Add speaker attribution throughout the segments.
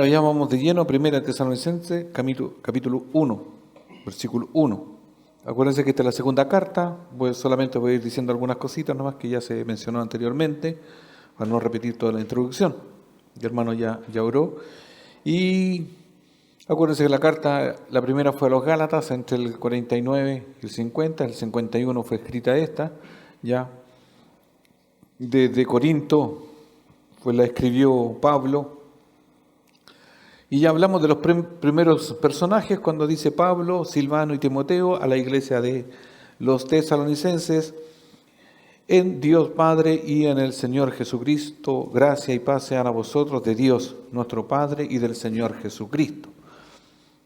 Speaker 1: ya vamos de lleno a 1 Tesalonicenses, capítulo 1, versículo 1. Acuérdense que esta es la segunda carta, solamente voy a ir diciendo algunas cositas nomás que ya se mencionó anteriormente, para no repetir toda la introducción. El hermano ya oró. Y acuérdense que la carta, la primera fue a los Gálatas, entre el 49 y el 50, el 51 fue escrita esta, ya. Desde Corinto, pues la escribió Pablo. Y ya hablamos de los primeros personajes cuando dice Pablo, Silvano y Timoteo a la iglesia de los tesalonicenses, en Dios Padre y en el Señor Jesucristo, gracia y paz sean a vosotros de Dios nuestro Padre y del Señor Jesucristo.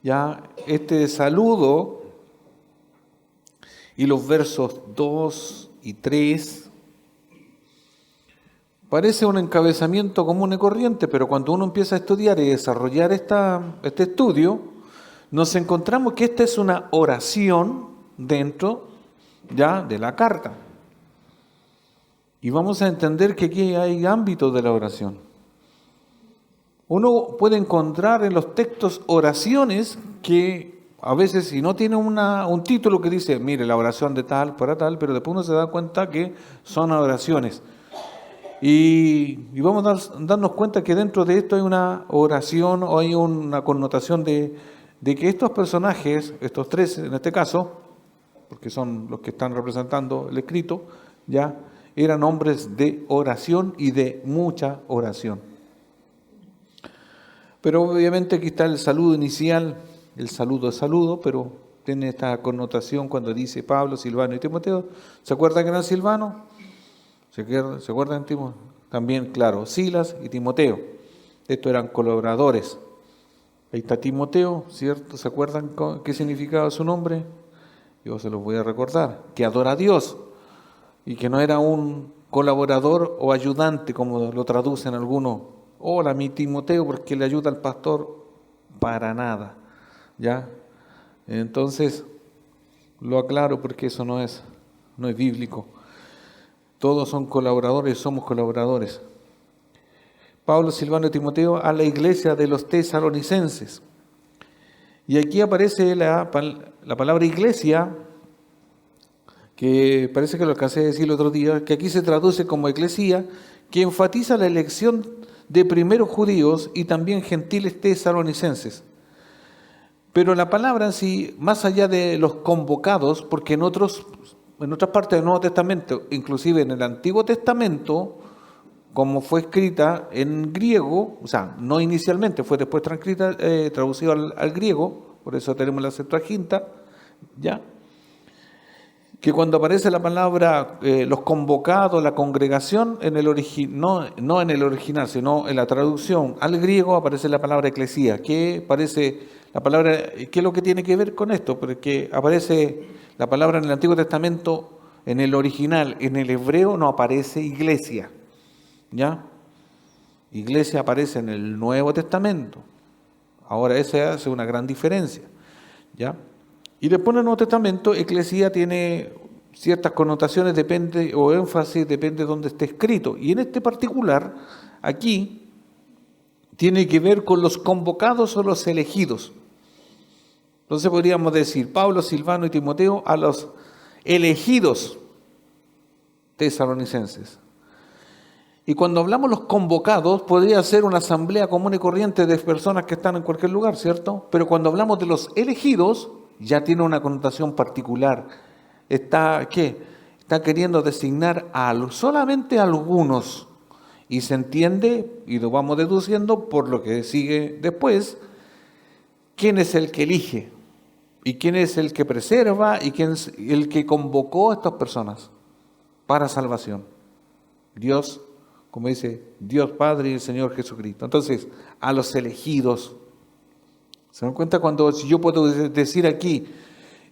Speaker 1: Ya este saludo y los versos 2 y 3 parece un encabezamiento común y corriente, pero cuando uno empieza a estudiar y desarrollar este estudio, nos encontramos que esta es una oración dentro ya de la carta. Y vamos a entender que aquí hay ámbitos de la oración. Uno puede encontrar en los textos oraciones que a veces, si no tiene un título que dice, mire, la oración de tal para tal, pero después uno se da cuenta que son oraciones. Y vamos a darnos cuenta que dentro de esto hay una oración o hay una connotación de que estos personajes, estos tres en este caso, porque son los que están representando el escrito, ya eran hombres de oración y de mucha oración. Pero obviamente aquí está el saludo inicial, el saludo es saludo, pero tiene esta connotación cuando dice Pablo, Silvano y Timoteo. ¿Se acuerdan que era Silvano? ¿Se acuerdan, Timoteo? También, claro, Silas y Timoteo. Estos eran colaboradores. Ahí está Timoteo, ¿cierto? ¿Se acuerdan qué significaba su nombre? Yo se los voy a recordar. Que adora a Dios y que no era un colaborador o ayudante, como lo traducen algunos. Hola, mi Timoteo, porque le ayuda al pastor. Para nada. ¿Ya? Entonces, lo aclaro porque eso no es bíblico. Todos son colaboradores, somos colaboradores. Pablo, Silvano y Timoteo a la iglesia de los tesalonicenses. Y aquí aparece la palabra iglesia, que parece que lo alcancé a decir el otro día, que aquí se traduce como eclesía, que enfatiza la elección de primeros judíos y también gentiles tesalonicenses. Pero la palabra en sí, más allá de los convocados, porque en otras partes del Nuevo Testamento, inclusive en el Antiguo Testamento, como fue escrita en griego, o sea, no inicialmente, fue después transcrita, traducido al griego, por eso tenemos la Septuaginta, ¿ya? Que cuando aparece la palabra los convocados, la congregación, no en el original, sino en la traducción al griego aparece la palabra eclesía, que parece la palabra, ¿qué es lo que tiene que ver con esto? Porque aparece la palabra en el Antiguo Testamento, en el original, en el hebreo no aparece iglesia, ¿ya? Iglesia aparece en el Nuevo Testamento. Ahora esa hace una gran diferencia, ¿ya? Y después en el Nuevo Testamento, eclesía tiene ciertas connotaciones, depende, o énfasis, depende de dónde esté escrito. Y en este particular, aquí, tiene que ver con los convocados o los elegidos. Entonces podríamos decir, Pablo, Silvano y Timoteo a los elegidos tesalonicenses. Y cuando hablamos los convocados, podría ser una asamblea común y corriente de personas que están en cualquier lugar, ¿cierto? Pero cuando hablamos de los elegidos, ya tiene una connotación particular. Está queriendo designar solamente a algunos. Y se entiende, y lo vamos deduciendo por lo que sigue después, quién es el que elige, y quién es el que preserva, y quién es el que convocó a estas personas para salvación. Dios, como dice, Dios Padre y el Señor Jesucristo. Entonces, a los elegidos. ¿Se dan cuenta cuando si yo puedo decir aquí,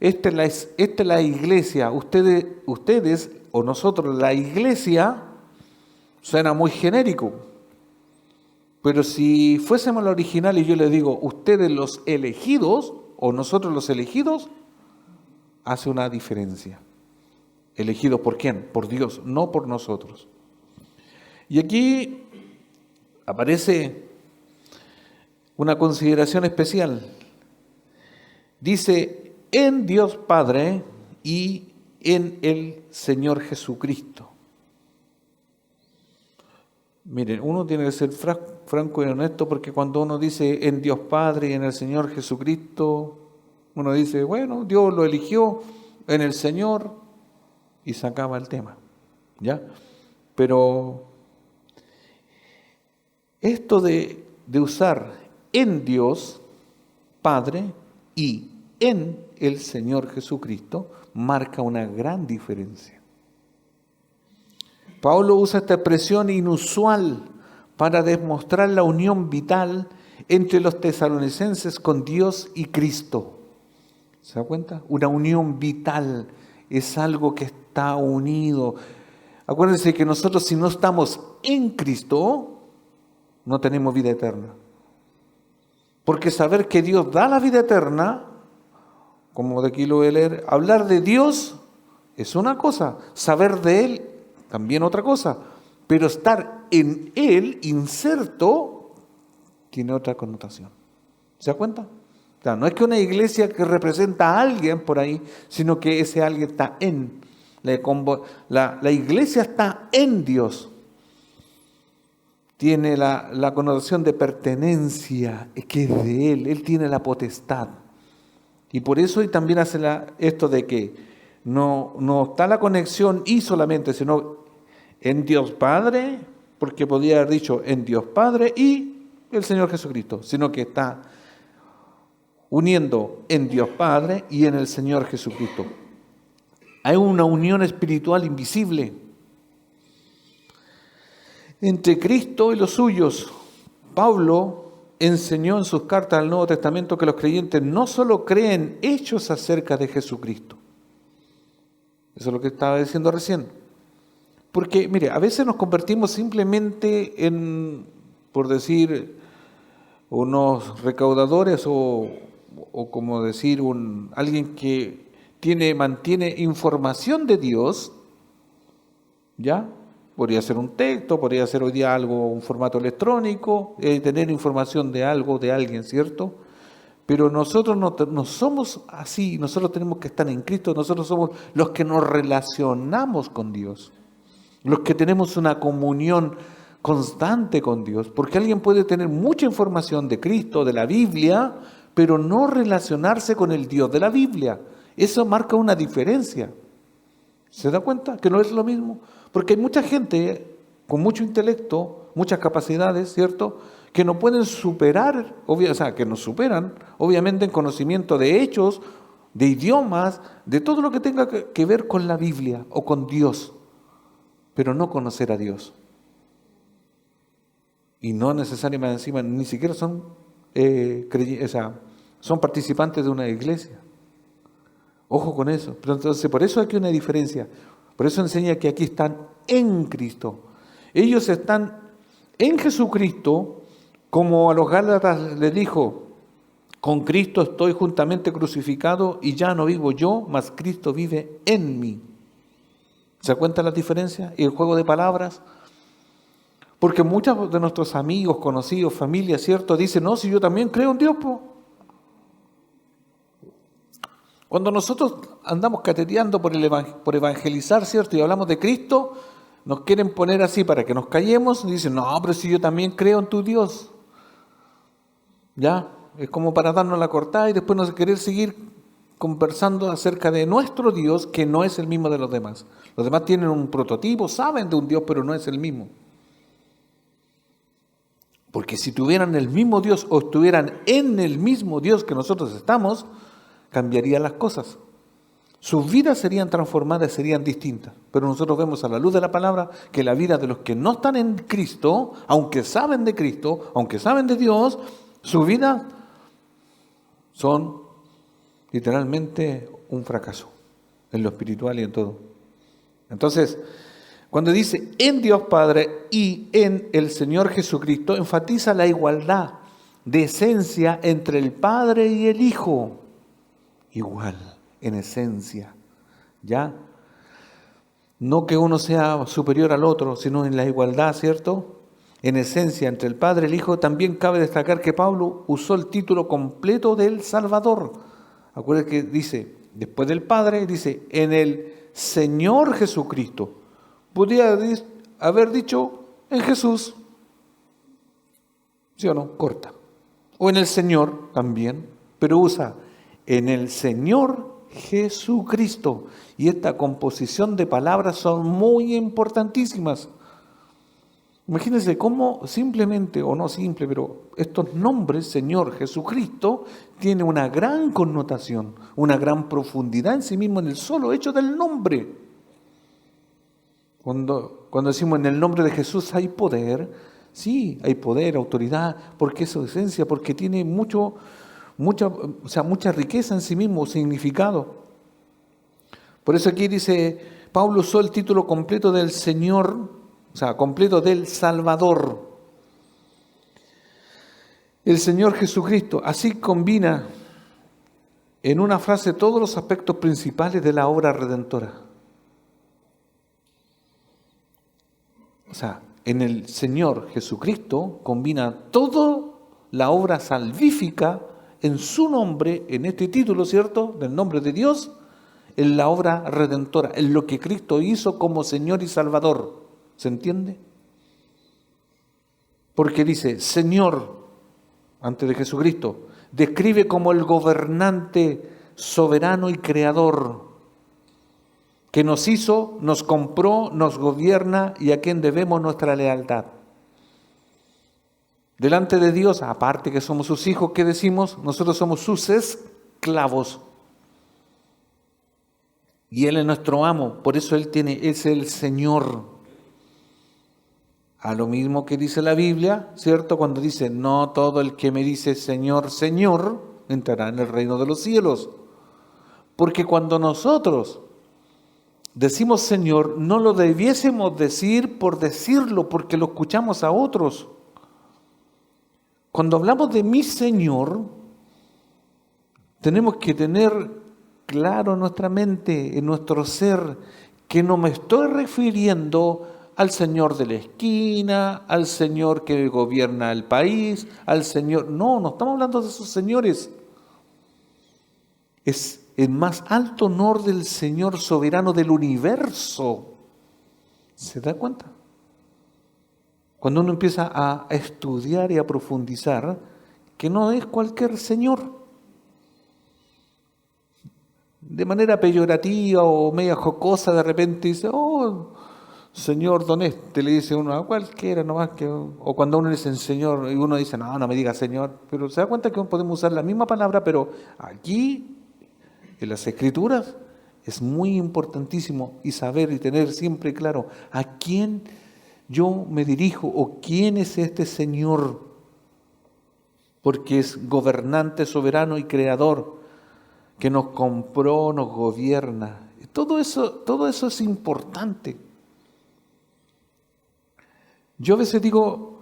Speaker 1: esta es la iglesia, ustedes o nosotros, la iglesia, suena muy genérico? Pero si fuésemos la original y yo les digo, ustedes los elegidos o nosotros los elegidos, hace una diferencia. ¿Elegidos por quién? Por Dios, no por nosotros. Y aquí aparece una consideración especial. Dice, en Dios Padre y en el Señor Jesucristo. Miren, uno tiene que ser franco y honesto, porque cuando uno dice en Dios Padre y en el Señor Jesucristo, uno dice, bueno, Dios lo eligió en el Señor y se acaba el tema, ¿ya? Pero esto de usar en Dios Padre y en el Señor Jesucristo marca una gran diferencia. Pablo usa esta expresión inusual para demostrar la unión vital entre los tesalonicenses con Dios y Cristo. ¿Se da cuenta? Una unión vital es algo que está unido. Acuérdense que nosotros, si no estamos en Cristo, no tenemos vida eterna. Porque saber que Dios da la vida eterna, como de aquí lo voy a leer, hablar de Dios es una cosa, saber de Él también otra cosa, pero estar en Él, inserto, tiene otra connotación. ¿Se da cuenta? O sea, no es que una iglesia que representa a alguien por ahí, sino que ese alguien está en. La iglesia está en Dios. Tiene la connotación de pertenencia, que es de Él tiene la potestad. Y por eso y también hace esto de que no está la conexión y solamente, sino en Dios Padre, porque podría haber dicho en Dios Padre y el Señor Jesucristo, sino que está uniendo en Dios Padre y en el Señor Jesucristo. Hay una unión espiritual invisible entre Cristo y los suyos. Pablo enseñó en sus cartas al Nuevo Testamento que los creyentes no solo creen hechos acerca de Jesucristo. Eso es lo que estaba diciendo recién. Porque, mire, a veces nos convertimos simplemente en, por decir, unos recaudadores o como decir, alguien que mantiene información de Dios, ¿ya? Podría ser un texto, podría ser hoy día algo, un formato electrónico, tener información de algo, de alguien, ¿cierto? Pero nosotros no somos así, nosotros tenemos que estar en Cristo, nosotros somos los que nos relacionamos con Dios, los que tenemos una comunión constante con Dios, porque alguien puede tener mucha información de Cristo, de la Biblia, pero no relacionarse con el Dios de la Biblia. Eso marca una diferencia. ¿Se da cuenta que no es lo mismo? Porque hay mucha gente con mucho intelecto, muchas capacidades, ¿cierto?, que no pueden superar, que nos superan, obviamente, en conocimiento de hechos, de idiomas, de todo lo que tenga que ver con la Biblia o con Dios, pero no conocer a Dios. Y no necesariamente encima, ni siquiera son participantes de una iglesia. Ojo con eso. Pero entonces, por eso aquí hay una diferencia. Por eso enseña que aquí están en Cristo. Ellos están en Jesucristo, como a los Gálatas les dijo, con Cristo estoy juntamente crucificado y ya no vivo yo, mas Cristo vive en mí. ¿Se cuenta la diferencia y el juego de palabras? Porque muchos de nuestros amigos, conocidos, familia, ¿cierto?, dicen, no, si yo también creo en Dios, po. Cuando nosotros andamos cateteando por evangelizar, ¿cierto?, y hablamos de Cristo, nos quieren poner así para que nos callemos y dicen, no, pero si yo también creo en tu Dios. Ya, es como para darnos la cortada y después nos querer seguir conversando acerca de nuestro Dios, que no es el mismo de los demás. Los demás tienen un prototipo, saben de un Dios, pero no es el mismo. Porque si tuvieran el mismo Dios o estuvieran en el mismo Dios que nosotros estamos, cambiarían las cosas. Sus vidas serían transformadas, serían distintas. Pero nosotros vemos a la luz de la palabra que la vida de los que no están en Cristo, aunque saben de Cristo, aunque saben de Dios, sus vidas son literalmente un fracaso en lo espiritual y en todo. Entonces, cuando dice en Dios Padre y en el Señor Jesucristo, enfatiza la igualdad de esencia entre el Padre y el Hijo. Igual, en esencia, ¿ya? No que uno sea superior al otro, sino en la igualdad, ¿cierto? en esencia entre el Padre y el Hijo, también cabe destacar que Pablo usó el título completo del Salvador. Acuérdense que dice, después del Padre, dice, en el Señor Jesucristo. Podría haber dicho en Jesús, ¿sí o no? Corta. O en el Señor también, pero usa en el Señor Jesucristo. Y esta composición de palabras son muy importantísimas. Imagínense cómo simplemente, o no simple, pero estos nombres, Señor Jesucristo, tiene una gran connotación, una gran profundidad en sí mismo en el solo hecho del nombre. Cuando decimos en el nombre de Jesús hay poder, sí, hay poder, autoridad, porque es su esencia, porque tiene mucha riqueza en sí mismo, significado. Por eso aquí dice, Pablo usó el título completo del Señor, completo del Salvador. El Señor Jesucristo, así combina en una frase todos los aspectos principales de la obra redentora. En el Señor Jesucristo combina toda la obra salvífica en su nombre, en este título, ¿cierto?, del nombre de Dios, en la obra redentora, en lo que Cristo hizo como Señor y Salvador. ¿Se entiende? Porque dice, Señor, antes de Jesucristo, describe como el gobernante soberano y creador, que nos hizo, nos compró, nos gobierna y a quien debemos nuestra lealtad. Delante de Dios, aparte que somos sus hijos, ¿qué decimos? Nosotros somos sus esclavos. Y Él es nuestro amo, por eso Él es el Señor. A lo mismo que dice la Biblia, ¿cierto? Cuando dice, no todo el que me dice Señor, Señor, entrará en el reino de los cielos. Porque cuando nosotros decimos Señor, no lo debiésemos decir por decirlo, porque lo escuchamos a otros. Cuando hablamos de mi Señor, tenemos que tener claro en nuestra mente, en nuestro ser, que no me estoy refiriendo al Señor de la esquina, al Señor que gobierna el país, al Señor... No estamos hablando de esos señores. Es el más alto honor del Señor soberano del universo. ¿Se da cuenta? Cuando uno empieza a estudiar y a profundizar, que no es cualquier Señor. De manera peyorativa o media jocosa, de repente dice, oh, Señor don este, le dice uno a cualquiera nomás, o cuando uno dice Señor, y uno dice, no me diga Señor, pero se da cuenta que podemos usar la misma palabra, pero aquí, en las Escrituras, es muy importantísimo y saber y tener siempre claro a quién yo me dirijo o quién es este Señor, porque es gobernante, soberano y creador, que nos compró, nos gobierna. Todo eso es importante. Yo a veces digo,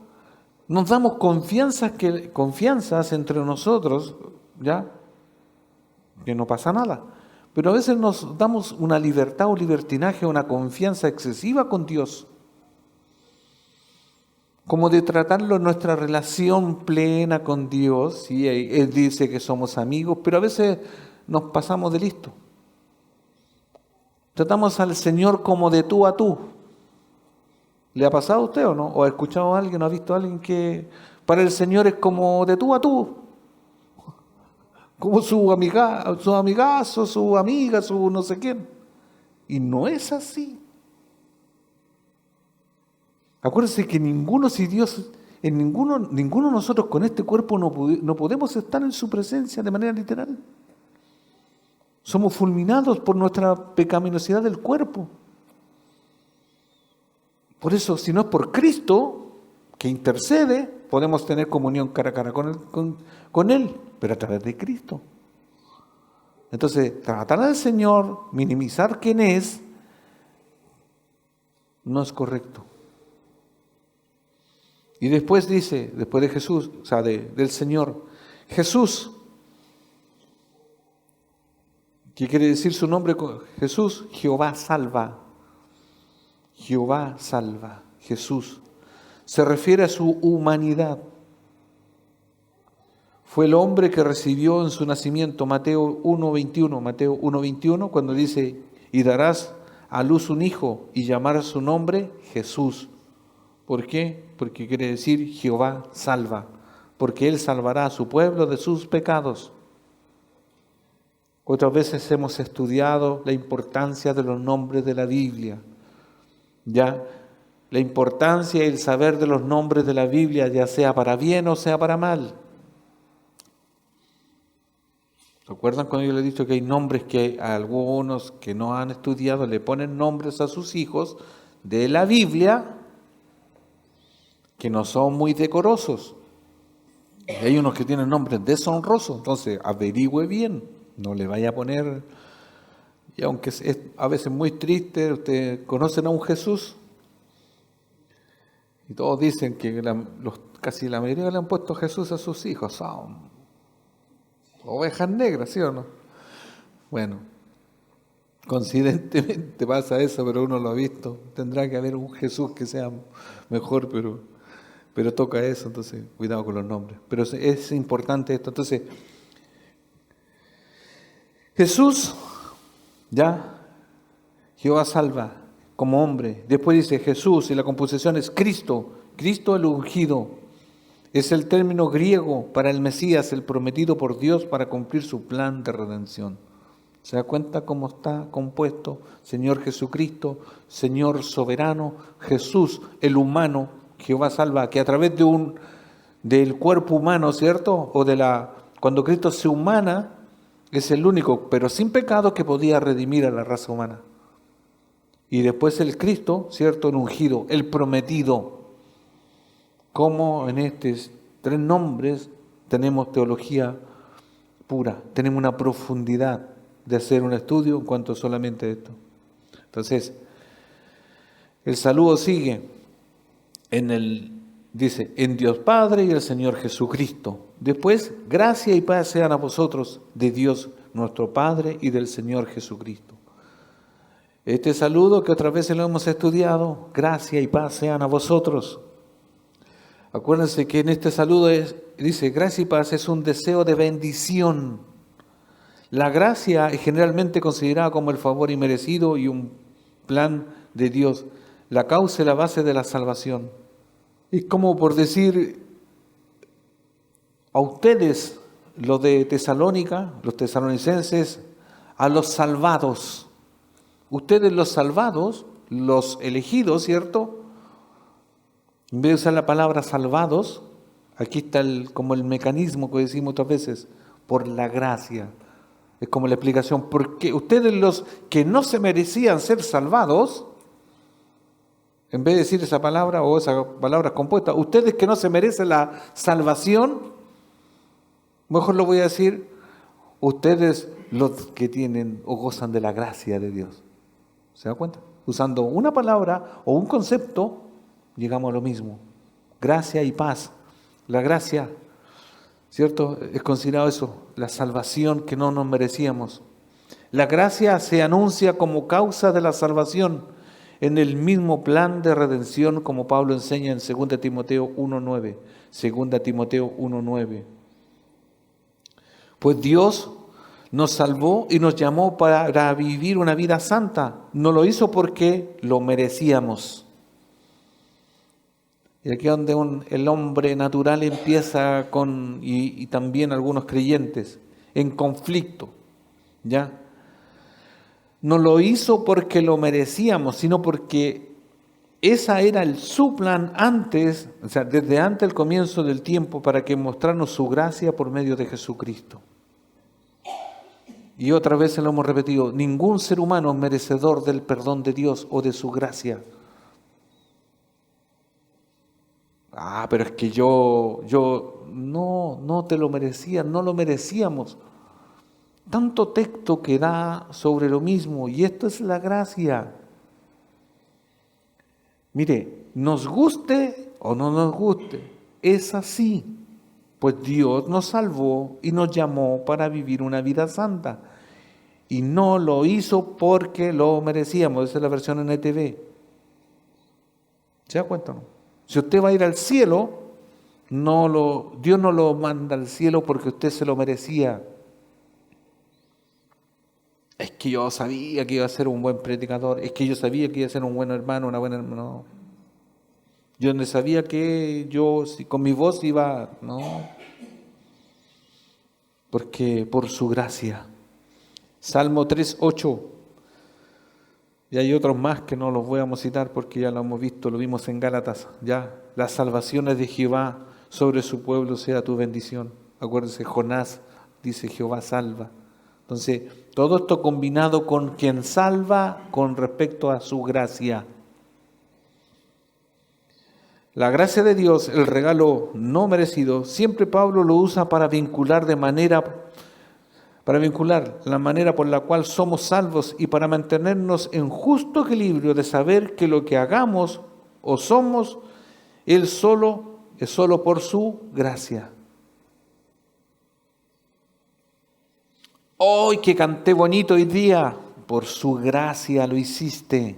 Speaker 1: nos damos confianzas entre nosotros, ¿ya? Que no pasa nada. Pero a veces nos damos una libertad o libertinaje, una confianza excesiva con Dios. Como de tratarlo en nuestra relación plena con Dios, y Él dice que somos amigos, pero a veces nos pasamos de listo. Tratamos al Señor como de tú a tú. ¿Le ha pasado a usted o no? ¿O ha escuchado a alguien, o ha visto a alguien que para el Señor es como de tú a tú? Como su amigazo, su amiga, su no sé quién. Y no es así. Acuérdense que ninguno de nosotros con este cuerpo no podemos estar en su presencia de manera literal. Somos fulminados por nuestra pecaminosidad del cuerpo. Por eso, si no es por Cristo, que intercede, podemos tener comunión cara a cara con Él, pero a través de Cristo. Entonces, tratar al Señor, minimizar quién es, no es correcto. Y después dice, después de Jesús, del Señor, Jesús, ¿qué quiere decir su nombre? Jesús, Jehová salva. Jehová salva, Jesús. se refiere a su humanidad. Fue el hombre que recibió en su nacimiento, Mateo 1:21, cuando dice, y darás a luz un hijo y llamarás su nombre Jesús. ¿Por qué? Porque quiere decir Jehová salva, porque Él salvará a su pueblo de sus pecados. Otras veces hemos estudiado la importancia de los nombres de la Biblia. Ya, la importancia y el saber de los nombres de la Biblia, ya sea para bien o sea para mal. ¿Recuerdan cuando yo les he dicho que hay nombres que a algunos que no han estudiado le ponen nombres a sus hijos de la Biblia que no son muy decorosos? Y hay unos que tienen nombres deshonrosos, entonces averigüe bien, no le vaya a poner, y aunque es a veces muy triste, ustedes conocen a un Jesús, y todos dicen que casi la mayoría le han puesto Jesús a sus hijos, son ovejas negras, ¿sí o no? Bueno, coincidentemente pasa eso, pero uno lo ha visto, tendrá que haber un Jesús que sea mejor, pero toca eso, entonces cuidado con los nombres. Pero es importante esto. Entonces, Jesús, ya, Jehová salva como hombre. Después dice Jesús y la composición es Cristo, Cristo el ungido. Es el término griego para el Mesías, el prometido por Dios para cumplir su plan de redención. ¿Se da cuenta cómo está compuesto? Señor Jesucristo, Señor soberano, Jesús el humano, Jehová salva, que a través del cuerpo humano, ¿cierto? Cuando Cristo se humana, es el único, pero sin pecado, que podía redimir a la raza humana. Y después el Cristo, ¿cierto? El ungido, el prometido. Como en estos tres nombres tenemos teología pura, tenemos una profundidad de hacer un estudio en cuanto solamente a esto. Entonces, el saludo sigue. Dice, en Dios Padre y el Señor Jesucristo. Después, gracia y paz sean a vosotros de Dios nuestro Padre y del Señor Jesucristo. Este saludo que otras veces lo hemos estudiado, gracia y paz sean a vosotros. Acuérdense que en este saludo dice, gracia y paz es un deseo de bendición. La gracia es generalmente considerada como el favor inmerecido y un plan de Dios, la causa y la base de la salvación. Es como por decir, a ustedes, los de Tesalónica, los tesalonicenses, a los salvados. Ustedes los salvados, los elegidos, ¿cierto? En vez de usar la palabra salvados, aquí está como el mecanismo que decimos otras veces, por la gracia. Es como la explicación, porque ustedes los que no se merecían ser salvados, en vez de decir esa palabra o esa palabra compuesta, ustedes que no se merecen la salvación, mejor lo voy a decir, ustedes los que tienen o gozan de la gracia de Dios. ¿Se da cuenta? Usando una palabra o un concepto, llegamos a lo mismo. Gracia y paz. La gracia, ¿cierto? Es considerado eso, la salvación que no nos merecíamos. La gracia se anuncia como causa de la salvación en el mismo plan de redención, como Pablo enseña en 2 Timoteo 1:9. 2 Timoteo 1:9. Pues Dios nos salvó y nos llamó para vivir una vida santa. No lo hizo porque lo merecíamos. Y aquí es donde el hombre natural empieza y también algunos creyentes, en conflicto, ¿ya? No lo hizo porque lo merecíamos, sino porque esa era su plan antes, o sea, desde antes del comienzo del tiempo, para que mostrarnos su gracia por medio de Jesucristo. Y otra vez lo hemos repetido, ningún ser humano es merecedor del perdón de Dios o de su gracia. Pero es que yo no te lo merecía, no lo merecíamos. Tanto texto que da sobre lo mismo, y esto es la gracia. Mire, nos guste o no nos guste, es así, pues Dios nos salvó y nos llamó para vivir una vida santa, y no lo hizo porque lo merecíamos. Esa es la versión NTV. ¿Se da cuenta o no? Si usted va a ir al cielo, Dios no lo manda al cielo porque usted se lo merecía. Es que yo sabía que iba a ser un buen predicador, es que yo sabía que iba a ser un buen hermano, una buena hermana. No. Yo no sabía que yo si con mi voz iba, no. Porque por su gracia. Salmo 3:8. Y hay otros más que no los voy a citar porque ya lo hemos visto, lo vimos en Gálatas. Ya, las salvaciones de Jehová sobre su pueblo sea tu bendición. Acuérdense, Jonás dice Jehová salva. Entonces, todo esto combinado con quien salva con respecto a su gracia. La gracia de Dios, el regalo no merecido, siempre Pablo lo usa para vincular la manera por la cual somos salvos y para mantenernos en justo equilibrio de saber que lo que hagamos o somos, es solo por su gracia. ¡Ay, que canté bonito hoy día! Por su gracia lo hiciste.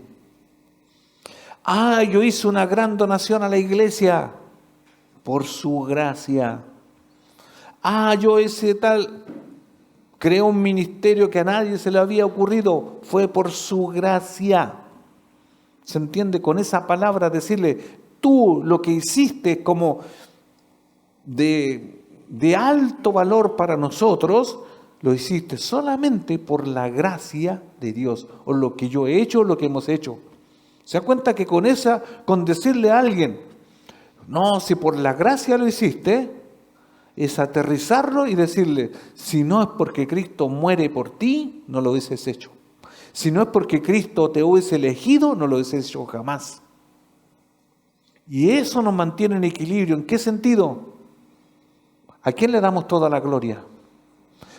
Speaker 1: ¡Ah, yo hice una gran donación a la iglesia! Por su gracia. ¡Ah, yo hice tal! Creó un ministerio que a nadie se le había ocurrido. Fue por su gracia. ¿Se entiende? Con esa palabra decirle, tú lo que hiciste como de alto valor para nosotros, lo hiciste solamente por la gracia de Dios, o lo que yo he hecho, o lo que hemos hecho. ¿Se da cuenta que con decirle a alguien, no, si por la gracia lo hiciste, es aterrizarlo y decirle, si no es porque Cristo muere por ti, no lo hubieses hecho. Si no es porque Cristo te hubiese elegido, no lo hubieses hecho jamás. Y eso nos mantiene en equilibrio. ¿En qué sentido? ¿A quién le damos toda la gloria?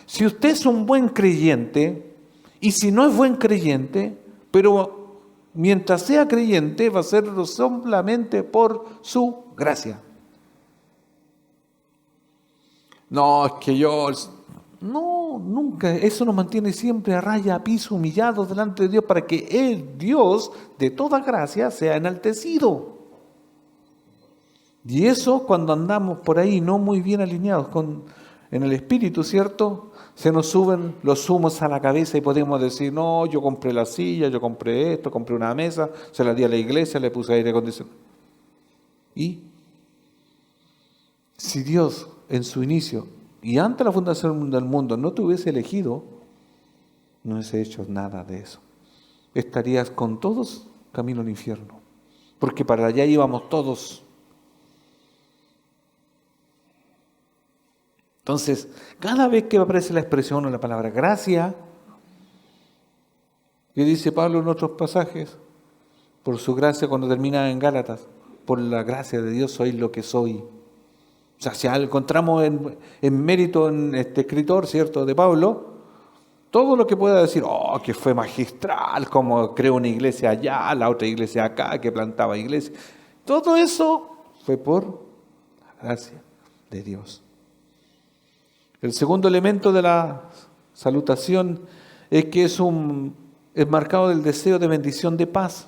Speaker 1: Si usted es un buen creyente, y si no es buen creyente, pero mientras sea creyente, va a serlo solamente por su gracia. No, es que yo... No, nunca. Eso nos mantiene siempre a raya, a piso, humillados delante de Dios, para que el Dios de toda gracia sea enaltecido. Y eso cuando andamos por ahí no muy bien alineados en el espíritu, ¿cierto? Se nos suben los humos a la cabeza y podemos decir, no, yo compré la silla, yo compré esto, compré una mesa, se la di a la iglesia, le puse aire acondicionado. Y si Dios en su inicio y antes de la fundación del mundo no te hubiese elegido, no hubiese hecho nada de eso. Estarías con todos camino al infierno, porque para allá íbamos todos. Entonces, cada vez que aparece la expresión o la palabra gracia, que dice Pablo en otros pasajes, por su gracia cuando termina en Gálatas, por la gracia de Dios soy lo que soy. O sea, si encontramos en mérito en este escritor, ¿cierto?, de Pablo, todo lo que pueda decir, oh, que fue magistral, como creó una iglesia allá, la otra iglesia acá, que plantaba iglesia, todo eso fue por la gracia de Dios. El segundo elemento de la salutación es que es marcado del deseo de bendición de paz.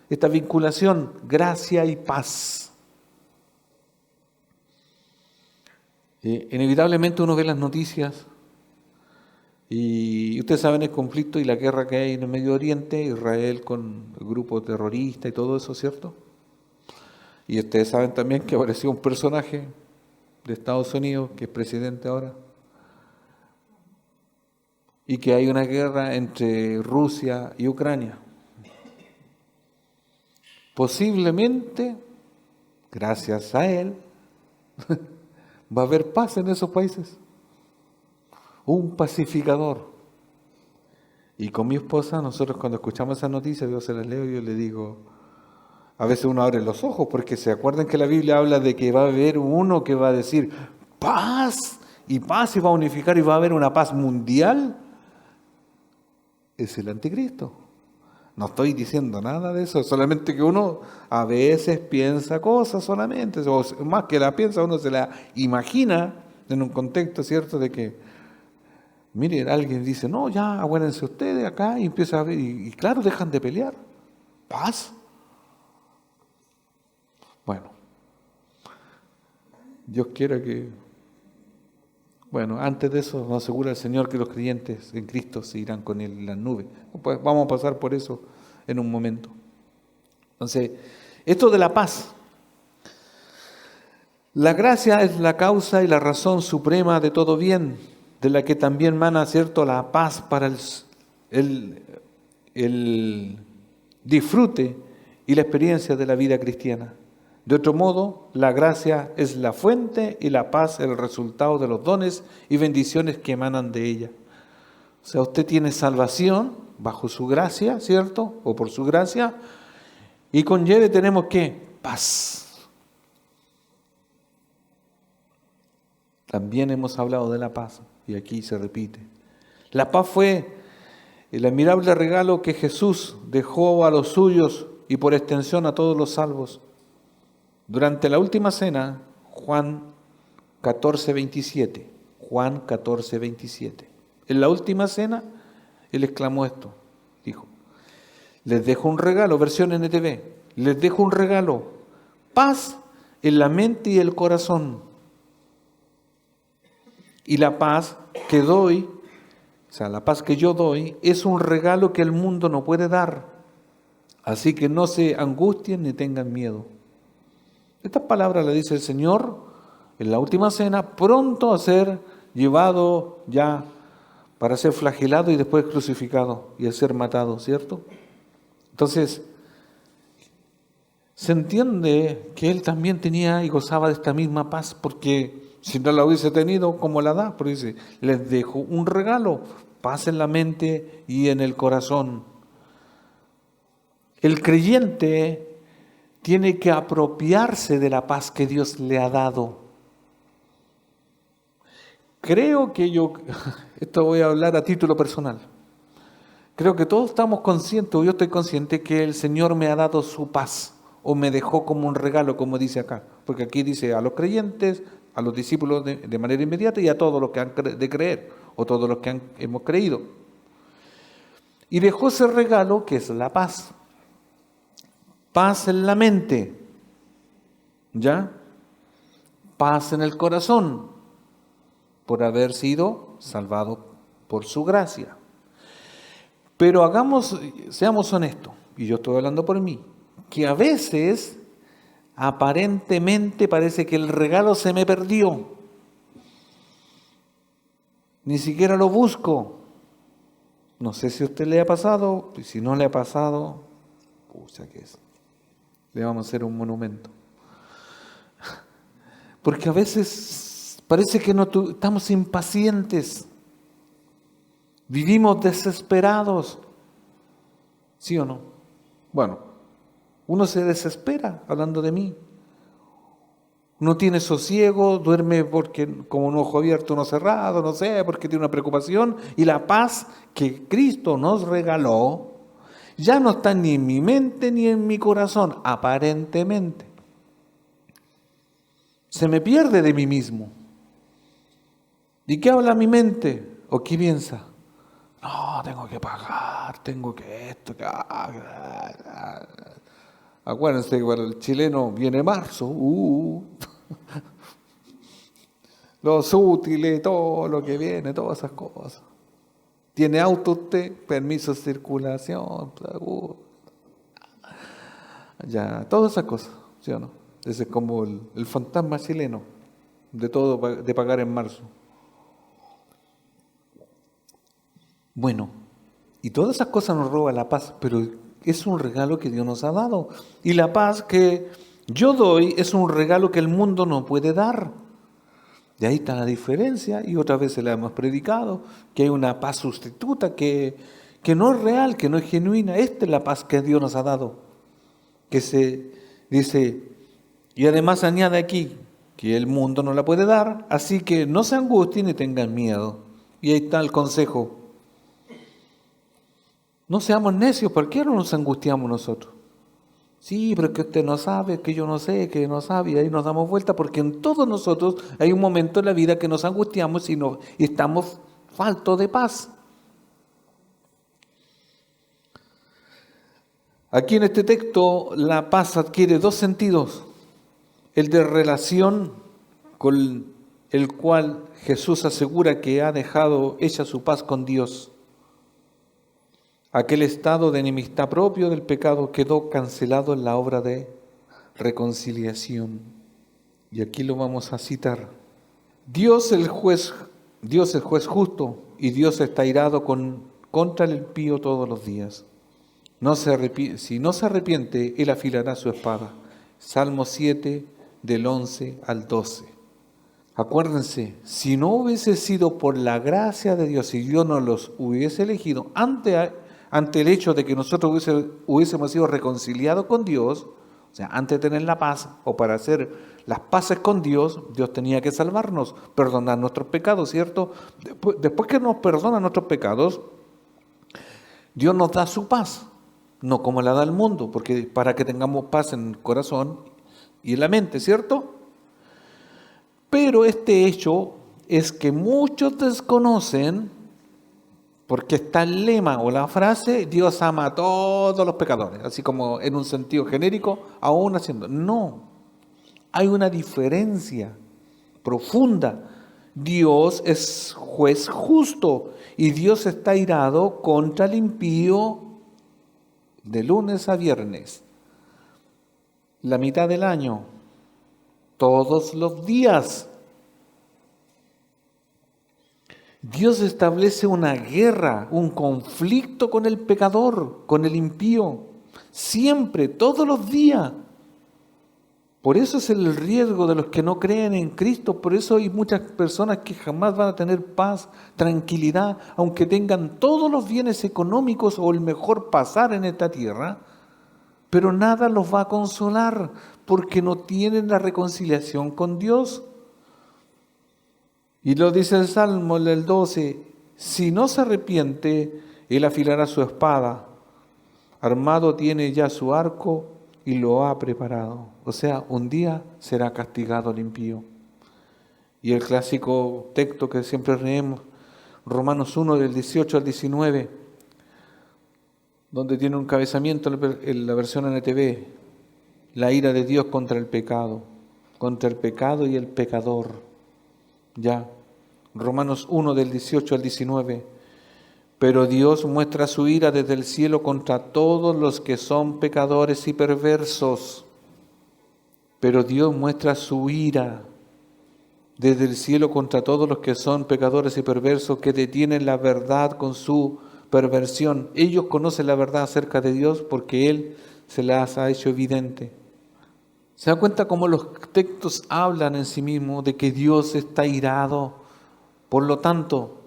Speaker 1: Esta vinculación, gracia y paz. Inevitablemente uno ve las noticias y ustedes saben el conflicto y la guerra que hay en el Medio Oriente, Israel con el grupo terrorista y todo eso, ¿cierto? Y ustedes saben también que apareció un personaje de Estados Unidos, que es presidente ahora, y que hay una guerra entre Rusia y Ucrania. Posiblemente, gracias a él, va a haber paz en esos países. Un pacificador. Y con mi esposa, nosotros cuando escuchamos esa noticia, yo se las leo y yo le digo, a veces uno abre los ojos, porque se acuerdan que la Biblia habla de que va a haber uno que va a decir paz, y va a unificar y va a haber una paz mundial. Es el anticristo. No estoy diciendo nada de eso, solamente que uno a veces piensa cosas solamente, o más que la piensa, uno se la imagina en un contexto, ¿cierto?, de que, miren, alguien dice, no, ya, aguántense ustedes acá, y empieza a ver, y claro, dejan de pelear. Paz. Bueno, Dios quiera que, bueno, antes de eso nos asegura el Señor que los creyentes en Cristo se irán con Él en las nubes. Pues vamos a pasar por eso en un momento. Entonces, esto de la paz. La gracia es la causa y la razón suprema de todo bien, de la que también mana, ¿cierto?, la paz para el disfrute y la experiencia de la vida cristiana. De otro modo, la gracia es la fuente y la paz el resultado de los dones y bendiciones que emanan de ella. O sea, usted tiene salvación bajo su gracia, ¿cierto?, o por su gracia, y conlleve tenemos ¿qué? Paz. También hemos hablado de la paz, y aquí se repite. La paz fue el admirable regalo que Jesús dejó a los suyos y por extensión a todos los salvos. Durante la última cena, Juan 14:27, Juan 14:27. En la última cena, Él exclamó esto, dijo, les dejo un regalo, versión NTV, les dejo un regalo, paz en la mente y el corazón. Y la paz que doy, o sea, la paz que yo doy, es un regalo que el mundo no puede dar. Así que no se angustien ni tengan miedo. Estas palabras le dice el Señor en la última cena, pronto a ser llevado ya para ser flagelado y después crucificado y a ser matado, ¿cierto? Entonces, se entiende que Él también tenía y gozaba de esta misma paz, porque si no la hubiese tenido, ¿cómo la da? Pero dice, les dejo un regalo, paz en la mente y en el corazón. El creyente tiene que apropiarse de la paz que Dios le ha dado. Creo que esto voy a hablar a título personal. Creo que todos estamos conscientes, o yo estoy consciente que el Señor me ha dado su paz, o me dejó como un regalo, como dice acá. Porque aquí dice a los creyentes, a los discípulos de manera inmediata y a todos los que han de creer, o todos los que hemos creído. Y dejó ese regalo que es la paz. Paz en la mente, ¿ya? Paz en el corazón, por haber sido salvado por su gracia. Pero seamos honestos, y yo estoy hablando por mí, que a veces aparentemente parece que el regalo se me perdió. Ni siquiera lo busco. No sé si a usted le ha pasado, y si no le ha pasado, pucha que es. Le vamos a hacer un monumento. Porque a veces parece que estamos impacientes. Vivimos desesperados. ¿Sí o no? Bueno, uno se desespera, hablando de mí. Uno tiene sosiego, duerme porque como un ojo abierto, uno cerrado, no sé, porque tiene una preocupación. Y la paz que Cristo nos regaló ya no está ni en mi mente ni en mi corazón, aparentemente. Se me pierde de mí mismo. ¿Y qué habla mi mente? ¿O qué piensa? No, tengo que pagar, tengo que esto, que... Acuérdense que para el chileno viene marzo. Los útiles, todo lo que viene, todas esas cosas. ¿Tiene auto usted? Permiso de circulación. Ya, todas esas cosas, ¿sí o no? Ese es como el fantasma chileno de todo, de pagar en marzo. Bueno, y todas esas cosas nos roban la paz, pero es un regalo que Dios nos ha dado. Y la paz que yo doy es un regalo que el mundo no puede dar. Y ahí está la diferencia, y otras veces la hemos predicado, que hay una paz sustituta que no es real, que no es genuina. Esta es la paz que Dios nos ha dado, que se dice, y además añade aquí, que el mundo no la puede dar, así que no se angustien ni tengan miedo. Y ahí está el consejo. No seamos necios, ¿por qué no nos angustiamos nosotros? Sí, pero es que usted no sabe, que yo no sé, que no sabe, y ahí nos damos vuelta, porque en todos nosotros hay un momento en la vida que nos angustiamos y estamos faltos de paz. Aquí en este texto la paz adquiere dos sentidos, el de relación con el cual Jesús asegura que ha dejado hecha su paz con Dios. Aquel estado de enemistad propio del pecado quedó cancelado en la obra de reconciliación. Y aquí lo vamos a citar. Dios es juez justo, y Dios está irado contra el impío todos los días. Si no se arrepiente, Él afilará su espada. Salmo 7, del 11 al 12. Acuérdense, si no hubiese sido por la gracia de Dios, si Dios no los hubiese elegido, ante el hecho de que nosotros hubiésemos sido reconciliados con Dios, o sea, antes de tener la paz o para hacer las paces con Dios, Dios tenía que salvarnos, perdonar nuestros pecados, ¿cierto? Después que nos perdona nuestros pecados, Dios nos da su paz, no como la da el mundo, porque para que tengamos paz en el corazón y en la mente, ¿cierto? Pero este hecho es que muchos desconocen, porque está el lema o la frase, Dios ama a todos los pecadores, así como en un sentido genérico, aún haciendo. No, hay una diferencia profunda. Dios es juez justo y Dios está irado contra el impío de lunes a viernes, la mitad del año, todos los días. Dios establece una guerra, un conflicto con el pecador, con el impío, siempre, todos los días. Por eso es el riesgo de los que no creen en Cristo, por eso hay muchas personas que jamás van a tener paz, tranquilidad, aunque tengan todos los bienes económicos o el mejor pasar en esta tierra, pero nada los va a consolar porque no tienen la reconciliación con Dios. Y lo dice el Salmo el 12, si no se arrepiente, Él afilará su espada, armado tiene ya su arco y lo ha preparado. O sea, un día será castigado el impío. Y el clásico texto que siempre leemos, Romanos 1 del 18 al 19, donde tiene un encabezamiento en la versión NTV, la ira de Dios contra el pecado y el pecador. Ya, Romanos 1 del 18 al 19. Pero Dios muestra su ira desde el cielo contra todos los que son pecadores y perversos. Pero Dios muestra su ira desde el cielo contra todos los que son pecadores y perversos, que detienen la verdad con su perversión. Ellos conocen la verdad acerca de Dios porque Él se las ha hecho evidente. ¿Se da cuenta cómo los textos hablan en sí mismos de que Dios está irado? Por lo tanto,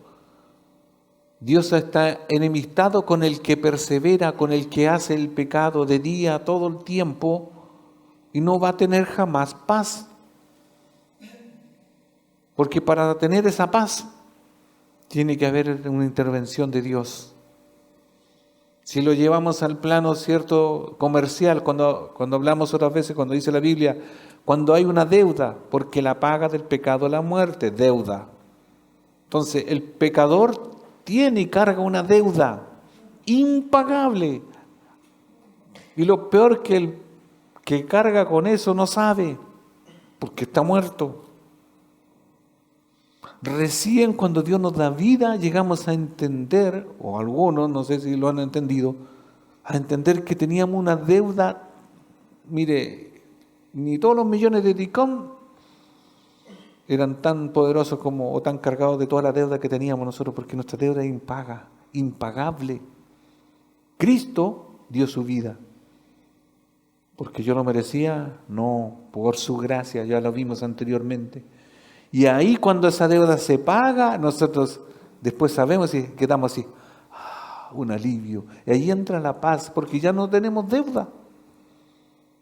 Speaker 1: Dios está enemistado con el que persevera, con el que hace el pecado de día todo el tiempo y no va a tener jamás paz. Porque para tener esa paz tiene que haber una intervención de Dios. Si lo llevamos al plano cierto comercial, cuando hablamos otras veces, cuando dice la Biblia, cuando hay una deuda, porque la paga del pecado es la muerte, deuda. Entonces el pecador tiene y carga una deuda impagable. Y lo peor que el que carga con eso no sabe, porque está muerto. Recién cuando Dios nos da vida llegamos a entender, o algunos, no sé si lo han entendido, a entender que teníamos una deuda. Mire, ni todos los millones de DICOM eran tan poderosos como o tan cargados de toda la deuda que teníamos nosotros, porque nuestra deuda es impagable. Cristo dio su vida. Porque yo lo merecía, no, por su gracia, ya lo vimos anteriormente. Y ahí cuando esa deuda se paga, nosotros después sabemos y quedamos así, un alivio. Y ahí entra la paz, porque ya no tenemos deuda.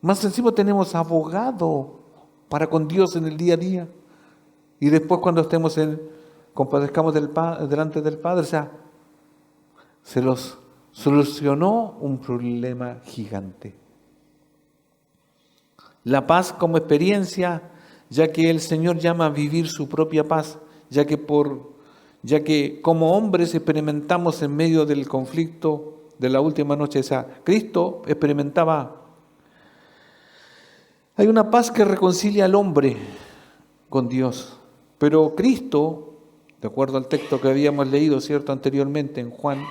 Speaker 1: Más encima tenemos abogado para con Dios en el día a día. Y después cuando estemos compadezcamos delante del Padre, o sea, se los solucionó un problema gigante. La paz como experiencia, ya que el Señor llama a vivir su propia paz, ya que como hombres experimentamos en medio del conflicto de la última noche, Cristo experimentaba. Hay una paz que reconcilia al hombre con Dios. Pero Cristo, de acuerdo al texto que habíamos leído, ¿cierto?, anteriormente en Juan,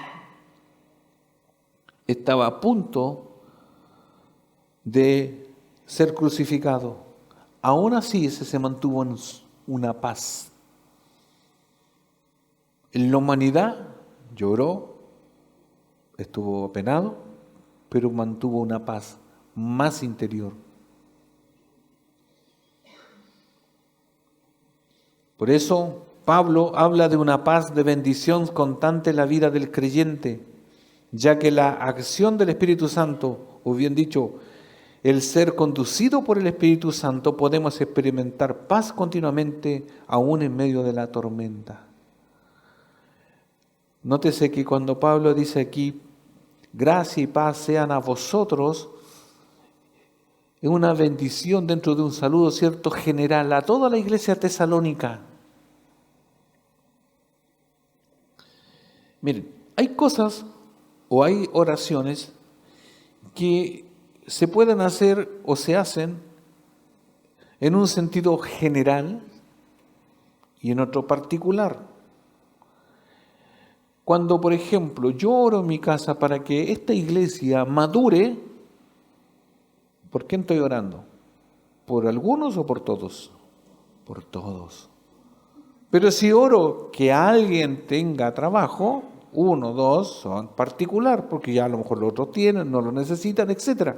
Speaker 1: estaba a punto de ser crucificado. Aún así, ese se mantuvo en una paz. En la humanidad lloró, estuvo apenado, pero mantuvo una paz más interior. Por eso Pablo habla de una paz de bendición constante en la vida del creyente, ya que la acción del Espíritu Santo, o bien dicho, el ser conducido por el Espíritu Santo, podemos experimentar paz continuamente, aún en medio de la tormenta. Nótese que cuando Pablo dice aquí, gracia y paz sean a vosotros, es una bendición dentro de un saludo, ¿cierto?, general a toda la iglesia tesalónica. Miren, hay cosas o hay oraciones que se pueden hacer o se hacen en un sentido general y en otro particular. Cuando, por ejemplo, yo oro en mi casa para que esta iglesia madure, ¿por quién estoy orando? ¿Por algunos o por todos? Por todos. Pero si oro que alguien tenga trabajo, uno, dos, son particular, porque ya a lo mejor los otros tienen, no lo necesitan, etc.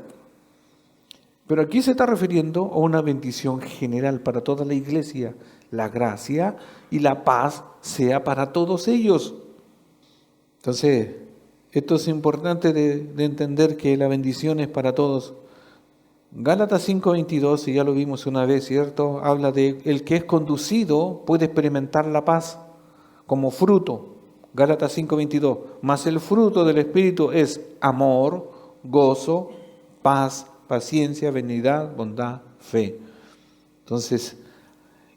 Speaker 1: Pero aquí se está refiriendo a una bendición general para toda la iglesia. La gracia y la paz sea para todos ellos. Entonces, esto es importante de entender que la bendición es para todos. Gálatas 5:22, y ya lo vimos una vez, ¿cierto? Habla de el que es conducido puede experimentar la paz como fruto. Gálatas 5:22, mas el fruto del Espíritu es amor, gozo, paz, paciencia, benignidad, bondad, fe. Entonces,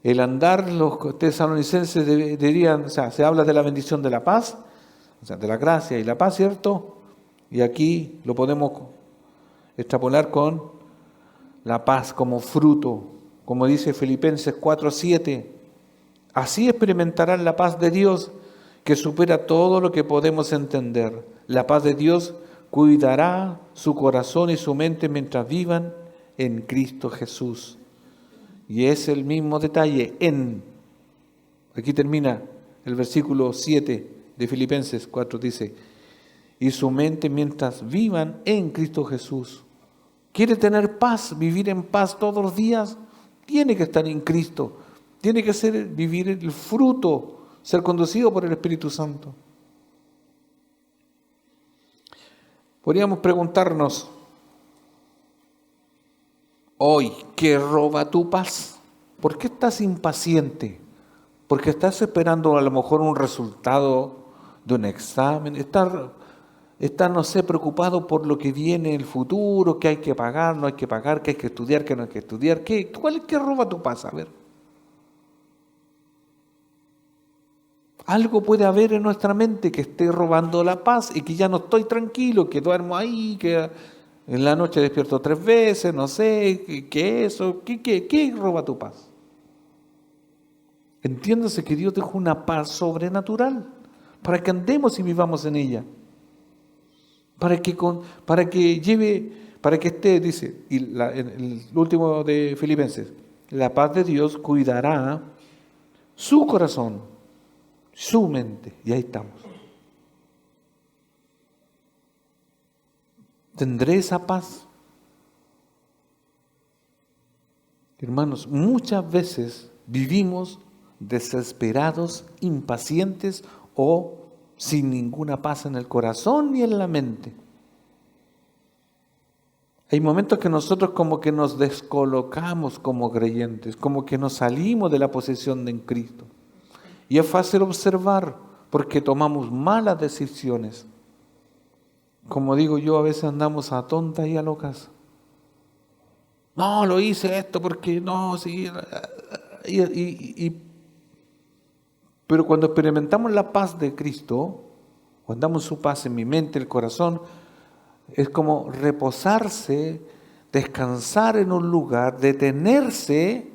Speaker 1: el andar, los tesalonicenses dirían, o sea, se habla de la bendición de la paz, o sea, de la gracia y la paz, ¿cierto? Y aquí lo podemos extrapolar con la paz como fruto, como dice Filipenses 4:7. Así experimentarán la paz de Dios que supera todo lo que podemos entender. La paz de Dios cuidará su corazón y su mente mientras vivan en Cristo Jesús. Y es el mismo detalle aquí termina el versículo 7 de Filipenses 4, dice, y su mente mientras vivan en Cristo Jesús. ¿Quiere tener paz, vivir en paz todos los días? Tiene que estar en Cristo. Tiene que vivir el fruto, ser conducido por el Espíritu Santo. Podríamos preguntarnos hoy, ¿qué roba tu paz? ¿Por qué estás impaciente? ¿Porque estás esperando a lo mejor un resultado de un examen? ¿Estás, no sé, preocupado por lo que viene en el futuro, que hay que pagar, no hay que pagar, que hay que estudiar, que no hay que estudiar? ¿Cuál es que roba tu paz? A ver. Algo puede haber en nuestra mente que esté robando la paz y que ya no estoy tranquilo, que duermo ahí, que en la noche despierto 3 veces, no sé, ¿qué roba tu paz? Entiéndase que Dios dejó una paz sobrenatural para que andemos y vivamos en ella. Para que esté, dice, en el último de Filipenses, la paz de Dios cuidará su corazón, su mente, y ahí estamos. ¿Tendré esa paz? Hermanos, muchas veces vivimos desesperados, impacientes o sin ninguna paz en el corazón ni en la mente. Hay momentos que nosotros como que nos descolocamos como creyentes, como que nos salimos de la posición de en Cristo. Y es fácil observar porque tomamos malas decisiones. Como digo yo, a veces andamos a tontas y a locas. No, lo hice esto porque no, sí. Pero cuando experimentamos la paz de Cristo, cuando damos su paz en mi mente, el corazón, es como reposarse, descansar en un lugar, detenerse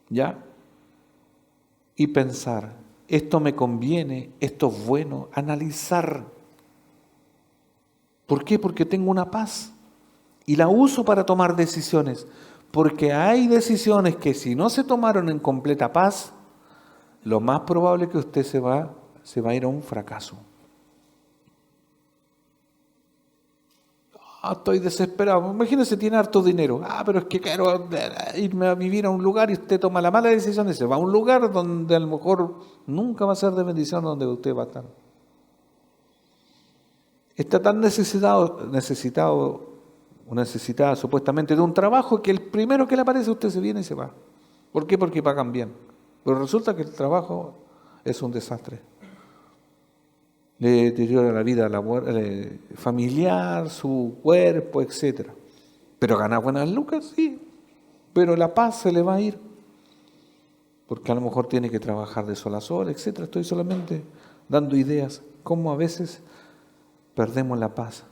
Speaker 1: ¿ya? Y pensar, esto me conviene, esto es bueno, analizar. ¿Por qué? Porque tengo una paz y la uso para tomar decisiones. Porque hay decisiones que si no se tomaron en completa paz, lo más probable es que usted se va a ir a un fracaso. Estoy desesperado. Imagínese, tiene harto dinero. Pero es que quiero irme a vivir a un lugar y usted toma la mala decisión y se va a un lugar donde a lo mejor nunca va a ser de bendición, donde usted va a estar. Está tan necesitado o necesitada supuestamente de un trabajo que el primero que le aparece usted se viene y se va. ¿Por qué? Porque pagan bien. Pero resulta que el trabajo es un desastre. Le deteriora la vida familiar, su cuerpo, etc. Pero gana buenas lucas, sí. Pero la paz se le va a ir. Porque a lo mejor tiene que trabajar de sol a sol, etc. Estoy solamente dando ideas. Cómo a veces perdemos la paz.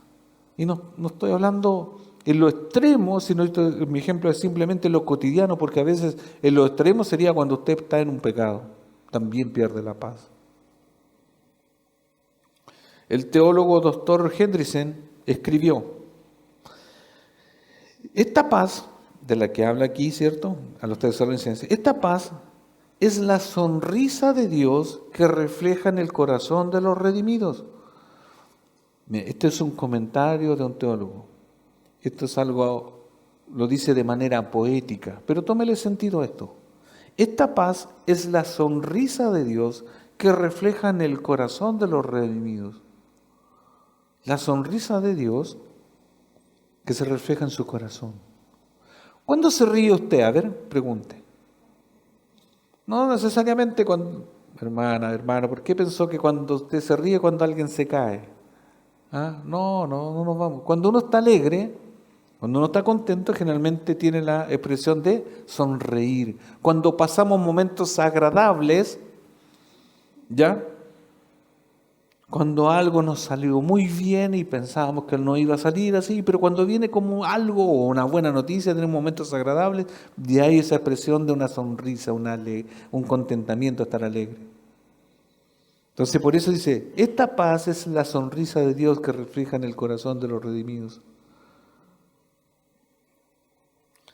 Speaker 1: Y no estoy hablando en lo extremo, sino mi ejemplo es simplemente lo cotidiano, porque a veces en lo extremo sería cuando usted está en un pecado. También pierde la paz. El teólogo Dr. Hendriksen escribió, esta paz, de la que habla aquí, ¿cierto? A los tesalonicenses, esta paz es la sonrisa de Dios que refleja en el corazón de los redimidos. Este es un comentario de un teólogo. Esto es algo, lo dice de manera poética, pero tómele sentido a esto. Esta paz es la sonrisa de Dios que refleja en el corazón de los redimidos. La sonrisa de Dios que se refleja en su corazón. ¿Cuándo se ríe usted? A ver, pregunte. No necesariamente cuando... Hermano, ¿por qué pensó que cuando usted se ríe cuando alguien se cae? No nos vamos. Cuando uno está alegre, cuando uno está contento, generalmente tiene la expresión de sonreír. Cuando pasamos momentos agradables, ¿ya? Cuando algo nos salió muy bien y pensábamos que no iba a salir así, pero cuando viene como algo o una buena noticia, tenemos momentos agradables, de ahí esa expresión de una sonrisa, un contentamiento, estar alegre. Entonces por eso dice, esta paz es la sonrisa de Dios que refleja en el corazón de los redimidos.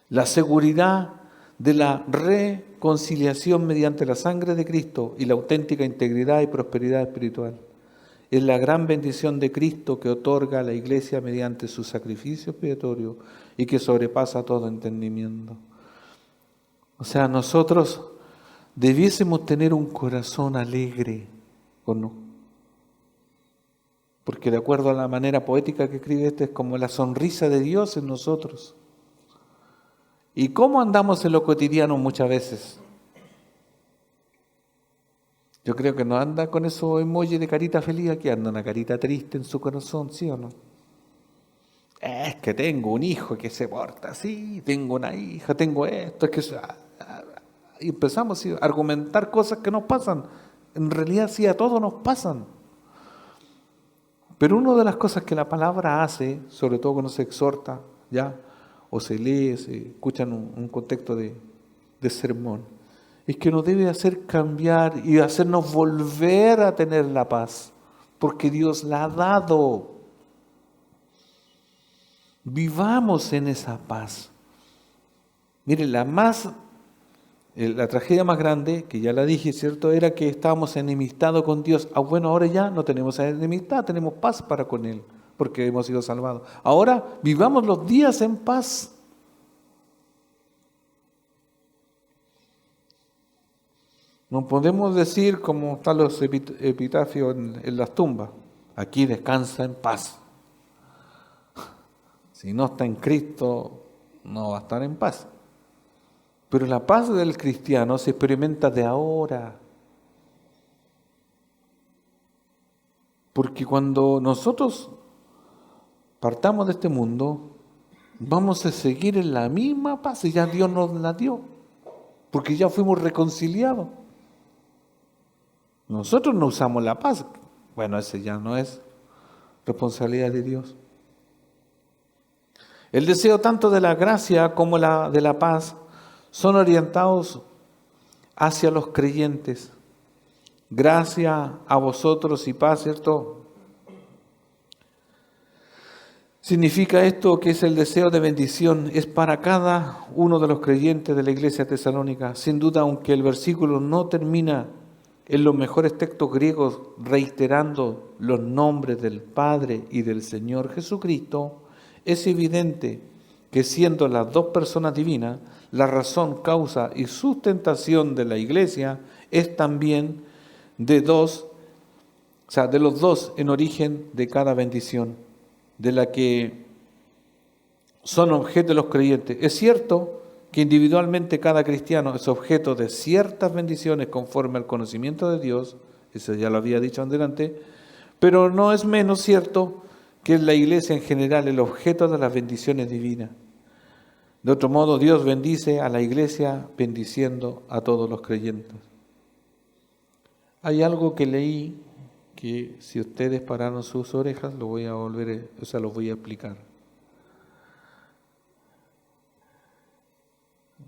Speaker 1: La seguridad de la reconciliación mediante la sangre de Cristo y la auténtica integridad y prosperidad espiritual. Es la gran bendición de Cristo que otorga a la Iglesia mediante su sacrificio expiatorio y que sobrepasa todo entendimiento. O sea, nosotros debiésemos tener un corazón alegre, ¿o no? Porque de acuerdo a la manera poética que escribe es como la sonrisa de Dios en nosotros. ¿Y cómo andamos en lo cotidiano muchas veces? Yo creo que no anda con esos emojis de carita feliz, aquí anda una carita triste en su corazón, ¿sí o no? Es que tengo un hijo que se porta así, tengo una hija, tengo esto, es que... Y empezamos a argumentar cosas que nos pasan. En realidad sí, a todos nos pasan. Pero una de las cosas que la palabra hace, sobre todo cuando se exhorta, ¿ya? O se lee, se escucha en un contexto de sermón, es que nos debe hacer cambiar y hacernos volver a tener la paz, porque Dios la ha dado. Vivamos en esa paz. Miren, la tragedia más grande, que ya la dije, ¿cierto?, era que estábamos enemistados con Dios. Bueno, ahora ya no tenemos enemistad, tenemos paz para con Él, porque hemos sido salvados. Ahora vivamos los días en paz. No podemos decir como están los epitafios en las tumbas, aquí descansa en paz. Si no está en Cristo, no va a estar en paz. Pero la paz del cristiano se experimenta de ahora. Porque cuando nosotros partamos de este mundo, vamos a seguir en la misma paz y ya Dios nos la dio. Porque ya fuimos reconciliados. Nosotros no usamos la paz. Bueno, ese ya no es responsabilidad de Dios. El deseo tanto de la gracia como de la paz son orientados hacia los creyentes. Gracia a vosotros y paz, ¿cierto? Significa esto que es el deseo de bendición, es para cada uno de los creyentes de la iglesia tesalónica. Sin duda, aunque el versículo no termina en los mejores textos griegos reiterando los nombres del Padre y del Señor Jesucristo, es evidente que siendo las dos personas divinas, la razón, causa y sustentación de la iglesia es también de los dos en origen de cada bendición, de la que son objeto de los creyentes. Es cierto que individualmente cada cristiano es objeto de ciertas bendiciones conforme al conocimiento de Dios, eso ya lo había dicho antes, pero no es menos cierto que la iglesia en general es el objeto de las bendiciones divinas. De otro modo, Dios bendice a la iglesia bendiciendo a todos los creyentes. Hay algo que leí que si ustedes pararon sus orejas, lo voy a explicar.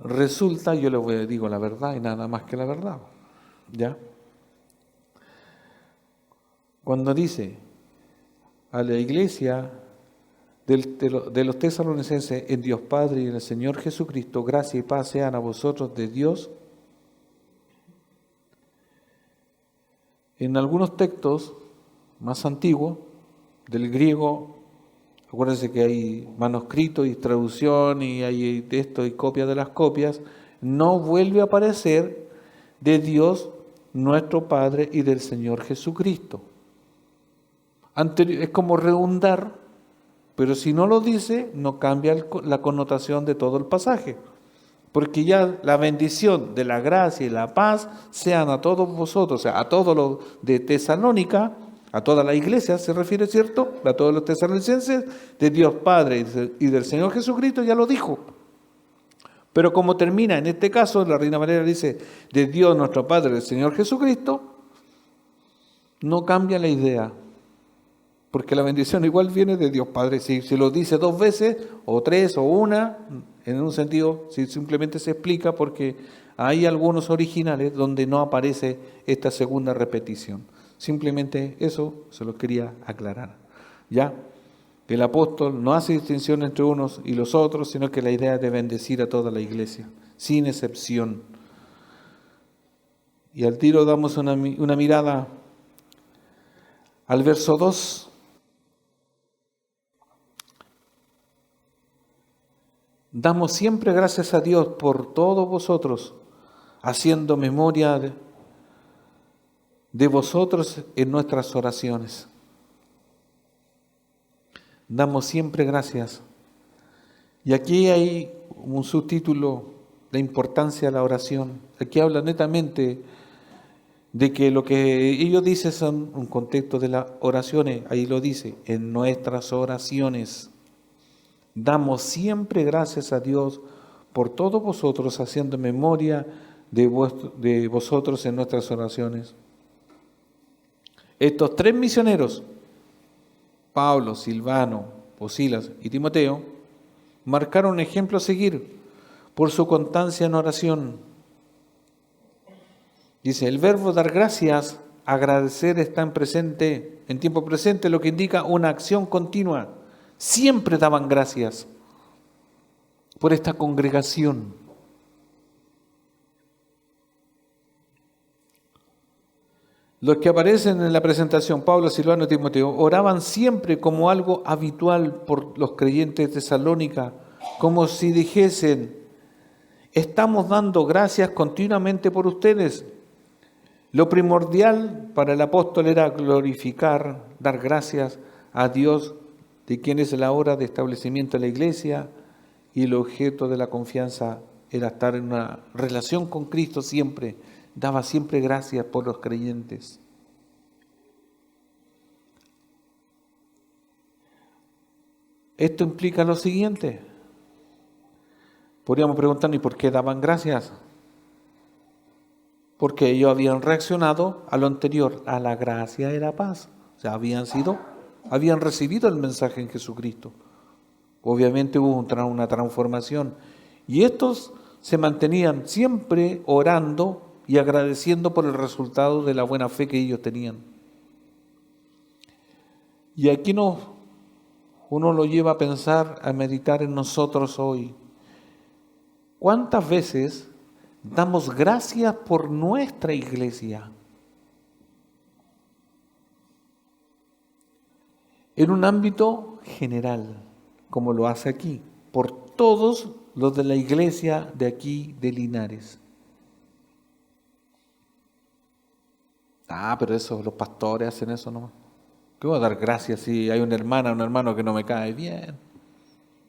Speaker 1: Resulta, yo les digo la verdad y nada más que la verdad, ¿ya? Cuando dice a la iglesia de los tesalonicenses, en Dios Padre y en el Señor Jesucristo, gracia y paz sean a vosotros de Dios. En algunos textos más antiguos del griego, acuérdense que hay manuscritos y traducción y hay textos y copias de las copias, no vuelve a aparecer de Dios nuestro Padre y del Señor Jesucristo. Es como redundar, pero si no lo dice, no cambia la connotación de todo el pasaje. Porque ya la bendición de la gracia y la paz sean a todos vosotros, o sea, a todos los de Tesalónica, a toda la iglesia se refiere, ¿cierto? A todos los tesalonicenses, de Dios Padre y del Señor Jesucristo, ya lo dijo. Pero como termina en este caso, la Reina Valera dice, de Dios nuestro Padre y del Señor Jesucristo, no cambia la idea. Porque la bendición igual viene de Dios Padre. Si lo dice dos veces, o tres, o una, en un sentido, si simplemente se explica, porque hay algunos originales donde no aparece esta segunda repetición. Simplemente eso se lo quería aclarar. ¿Ya? El apóstol no hace distinción entre unos y los otros, sino que la idea es de bendecir a toda la iglesia, sin excepción. Y al tiro damos una mirada al verso 2. Damos siempre gracias a Dios por todos vosotros, haciendo memoria de vosotros en nuestras oraciones. Damos siempre gracias. Y aquí hay un subtítulo, la importancia de la oración. Aquí habla netamente de que lo que ellos dicen son un contexto de las oraciones. Ahí lo dice, en nuestras oraciones. Damos siempre gracias a Dios por todos vosotros, haciendo memoria de vosotros en nuestras oraciones. Estos tres misioneros, Pablo, Silvano, Silas y Timoteo, marcaron un ejemplo a seguir por su constancia en oración. Dice, el verbo dar gracias, agradecer está en tiempo presente, lo que indica una acción continua. Siempre daban gracias por esta congregación. Los que aparecen en la presentación, Pablo, Silvano y Timoteo, oraban siempre como algo habitual por los creyentes de Tesalónica, como si dijesen, estamos dando gracias continuamente por ustedes. Lo primordial para el apóstol era glorificar, dar gracias a Dios, de quien es la hora de establecimiento de la iglesia, y el objeto de la confianza era estar en una relación con Cristo siempre. Daba siempre gracias por los creyentes. Esto implica lo siguiente. Podríamos preguntarnos, ¿y por qué daban gracias? Porque ellos habían reaccionado a lo anterior, a la gracia y la paz. O sea, habían recibido el mensaje en Jesucristo. Obviamente hubo una transformación. Y estos se mantenían siempre orando y agradeciendo por el resultado de la buena fe que ellos tenían. Y aquí uno lo lleva a pensar, a meditar en nosotros hoy. ¿Cuántas veces damos gracias por nuestra iglesia? En un ámbito general, como lo hace aquí, por todos los de la iglesia de aquí de Linares. Pero eso, los pastores hacen eso nomás. ¿Qué voy a dar gracias si hay una hermana o un hermano que no me cae bien?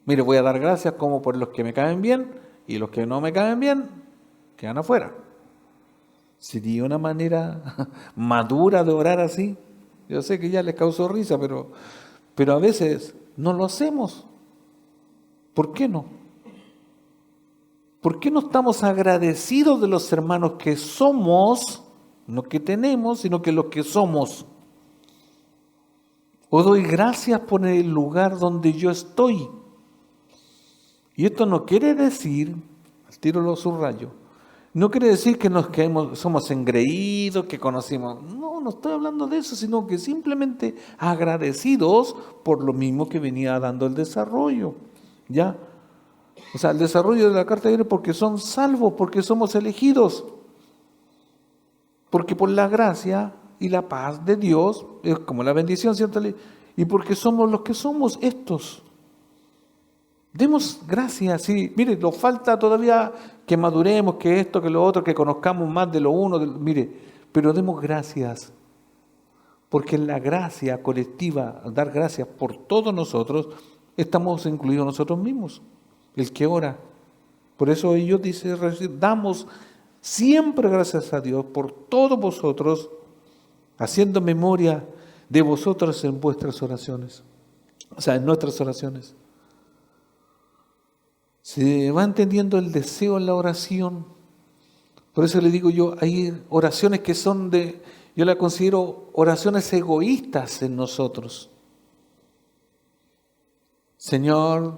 Speaker 1: Mire, voy a dar gracias como por los que me caen bien, y los que no me caen bien quedan afuera. Sería una manera madura de orar así. Yo sé que ya les causó risa, pero a veces no lo hacemos. ¿Por qué no? ¿Por qué no estamos agradecidos de los hermanos que somos, no que tenemos, sino que los que somos? O doy gracias por el lugar donde yo estoy. Y esto no quiere decir, al tiro lo subrayo, no quiere decir que somos engreídos, que conocimos. No estoy hablando de eso, sino que simplemente agradecidos por lo mismo que venía dando el desarrollo. ¿Ya? O sea, el desarrollo de la carta viene porque son salvos, porque somos elegidos. Porque por la gracia y la paz de Dios, es como la bendición, ¿cierto? Y porque somos los que somos estos. Demos gracias, sí. Mire, nos falta todavía que maduremos, que esto, que lo otro, que conozcamos más de lo uno. Mire, pero demos gracias. Porque en la gracia colectiva, dar gracias por todos nosotros, estamos incluidos nosotros mismos. El que ora. Por eso ellos dicen, damos siempre gracias a Dios por todos vosotros, haciendo memoria de vosotros en vuestras oraciones. O sea, en nuestras oraciones. Se va entendiendo el deseo en la oración. Por eso le digo yo, hay oraciones que son yo la considero oraciones egoístas en nosotros. Señor,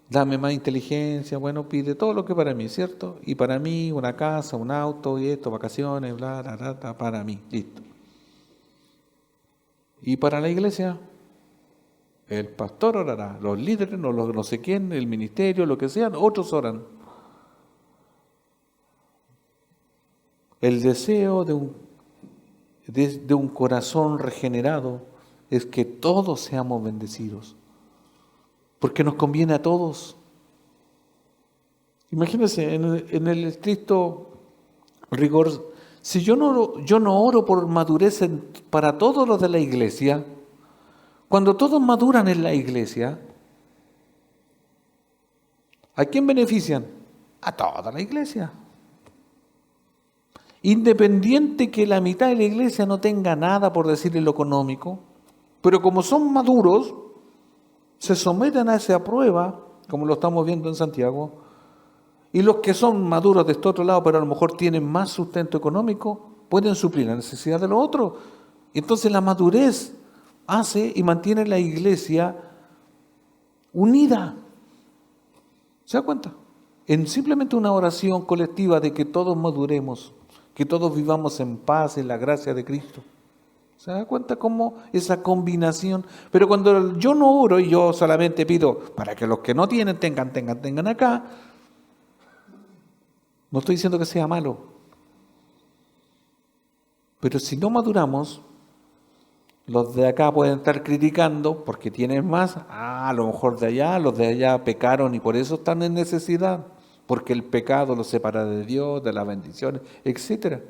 Speaker 1: dame más inteligencia, bueno, pide todo lo que para mí, ¿cierto? Y para mí, una casa, un auto, y esto, vacaciones, bla, bla, bla, bla, para mí, listo. Y para la iglesia, el pastor orará, los líderes, no sé quién, el ministerio, lo que sean, otros oran. El deseo de un corazón regenerado es que todos seamos bendecidos, porque nos conviene a todos. Imagínense, en el estricto rigor, si yo no oro por madurez para todos los de la iglesia, cuando todos maduran en la iglesia, ¿a quién benefician? A toda la iglesia. Independiente que la mitad de la iglesia no tenga nada, por decir en lo económico, pero como son maduros, se someten a esa prueba, como lo estamos viendo en Santiago, y los que son maduros de este otro lado, pero a lo mejor tienen más sustento económico, pueden suplir la necesidad de los otros. Entonces la madurez hace y mantiene la iglesia unida. ¿Se da cuenta? En simplemente una oración colectiva de que todos maduremos, que todos vivamos en paz, en la gracia de Cristo. ¿Se da cuenta cómo esa combinación? Pero cuando yo no oro y yo solamente pido para que los que no tienen tengan acá, no estoy diciendo que sea malo. Pero si no maduramos, los de acá pueden estar criticando porque tienen más. A lo mejor los de allá pecaron y por eso están en necesidad. Porque el pecado los separa de Dios, de las bendiciones, etc.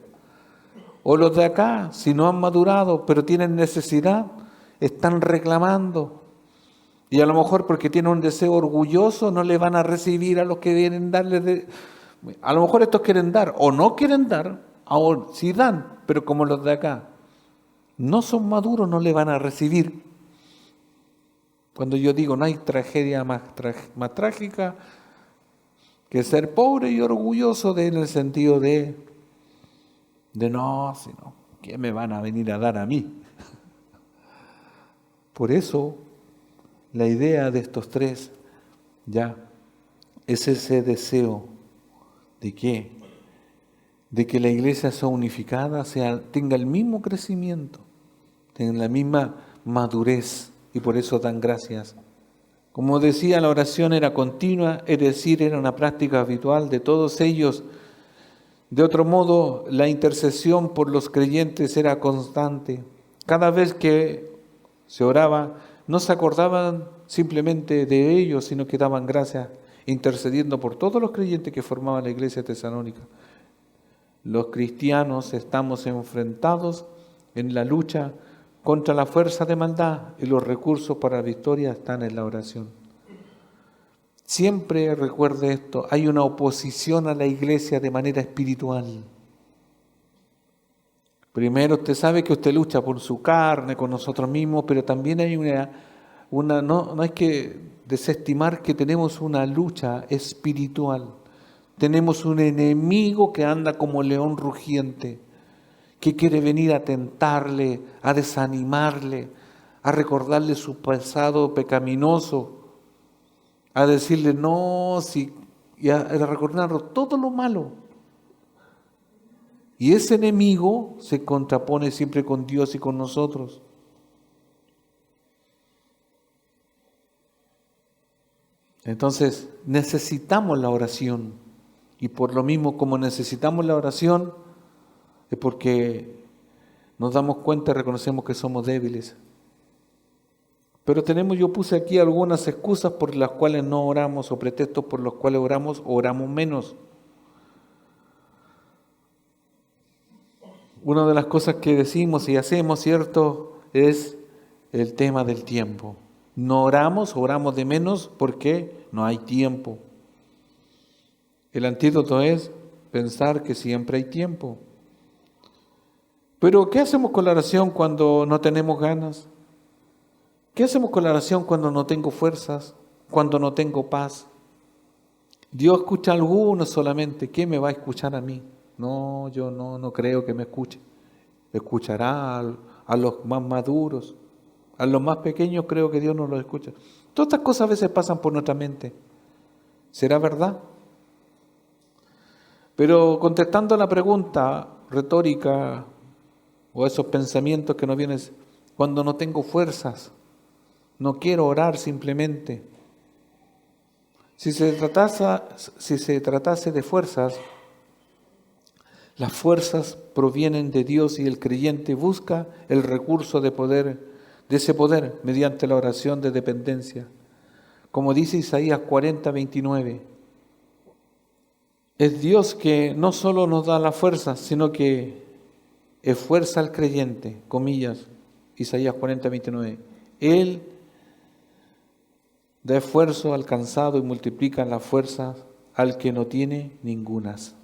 Speaker 1: O los de acá, si no han madurado, pero tienen necesidad, están reclamando. Y a lo mejor porque tienen un deseo orgulloso, no le van a recibir a los que vienen a darles. A lo mejor estos quieren dar o no quieren dar, o sí dan, pero como los de acá no son maduros, no le van a recibir. Cuando yo digo, no hay tragedia más trágica que ser pobre y orgulloso en el sentido de no, sino, ¿qué me van a venir a dar a mí? Por eso, la idea de estos tres, ya, es ese deseo de qué? de que la iglesia sea unificada, tenga el mismo crecimiento, tenga la misma madurez, y por eso dan gracias. Como decía, la oración era continua, es decir, era una práctica habitual de todos ellos. De otro modo, la intercesión por los creyentes era constante. Cada vez que se oraba, no se acordaban simplemente de ellos, sino que daban gracias, intercediendo por todos los creyentes que formaban la iglesia tesalónica. Los cristianos estamos enfrentados en la lucha contra la fuerza de maldad y los recursos para la victoria están en la oración. Siempre recuerde esto, hay una oposición a la iglesia de manera espiritual. Primero usted sabe que usted lucha por su carne, con nosotros mismos, pero también hay no hay que desestimar que tenemos una lucha espiritual. Tenemos un enemigo que anda como león rugiente, que quiere venir a tentarle, a desanimarle, a recordarle su pasado pecaminoso, a decirle no, y a recordarle todo lo malo. Y ese enemigo se contrapone siempre con Dios y con nosotros. Entonces, necesitamos la oración. Y por lo mismo, como necesitamos la oración, es porque nos damos cuenta y reconocemos que somos débiles. Pero yo puse aquí algunas excusas por las cuales no oramos o pretextos por los cuales oramos menos. Una de las cosas que decimos y hacemos, ¿cierto?, es el tema del tiempo. No oramos de menos porque no hay tiempo. El antídoto es pensar que siempre hay tiempo. Pero ¿qué hacemos con la oración cuando no tenemos ganas? ¿Qué hacemos con la oración cuando no tengo fuerzas? Cuando no tengo paz? Dios escucha a algunos solamente. ¿Qué me va a escuchar a mí? No, yo no creo que me escuche. Escuchará a los más maduros. A los más pequeños creo que Dios no los escucha. Todas estas cosas a veces pasan por nuestra mente. ¿Será verdad? Pero contestando a la pregunta retórica o esos pensamientos que nos vienen, cuando no tengo fuerzas, no quiero orar simplemente. Si se tratase de fuerzas, las fuerzas provienen de Dios y el creyente busca el recurso de ese poder mediante la oración de dependencia. Como dice Isaías 40:29. Es Dios que no solo nos da la fuerza, sino que esfuerza al creyente, comillas, Isaías 40:29. Él da esfuerzo al cansado y multiplica las fuerzas al que no tiene ningunas.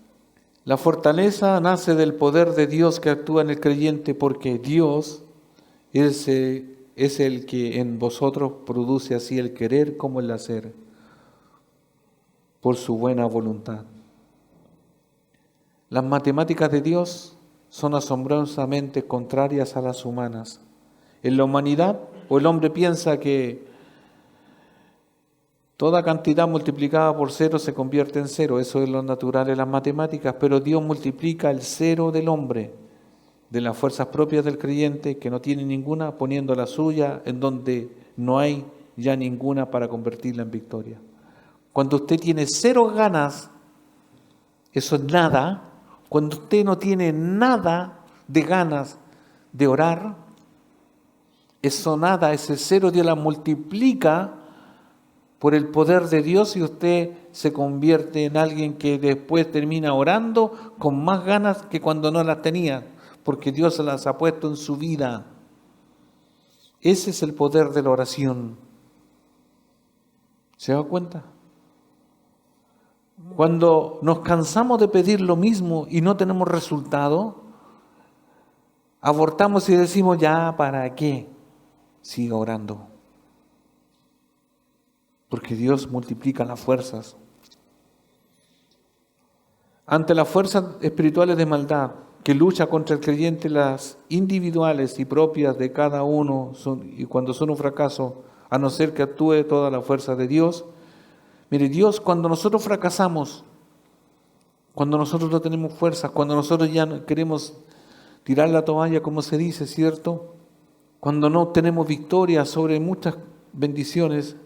Speaker 1: La fortaleza nace del poder de Dios que actúa en el creyente porque Dios es el que en vosotros produce así el querer como el hacer por su buena voluntad. Las matemáticas de Dios son asombrosamente contrarias a las humanas. En la humanidad, el hombre piensa que toda cantidad multiplicada por cero se convierte en cero. Eso es lo natural en las matemáticas, pero Dios multiplica el cero del hombre, de las fuerzas propias del creyente, que no tiene ninguna, poniendo la suya en donde no hay ya ninguna para convertirla en victoria. Cuando usted tiene cero ganas, eso es nada. Cuando usted no tiene nada de ganas de orar, eso nada, ese cero Dios la multiplica por el poder de Dios y usted se convierte en alguien que después termina orando con más ganas que cuando no las tenía, porque Dios se las ha puesto en su vida. Ese es el poder de la oración. ¿Se da cuenta? Cuando nos cansamos de pedir lo mismo y no tenemos resultado, abortamos y decimos, ya, ¿para qué? Siga orando. Porque Dios multiplica las fuerzas. Ante las fuerzas espirituales de maldad que lucha contra el creyente, las individuales y propias de cada uno, y cuando son un fracaso, a no ser que actúe toda la fuerza de Dios. Mire, Dios, cuando nosotros fracasamos, Cuando nosotros no tenemos fuerzas, cuando nosotros ya no queremos tirar la toalla, como se dice, ¿cierto? Cuando no tenemos victoria sobre muchas bendiciones.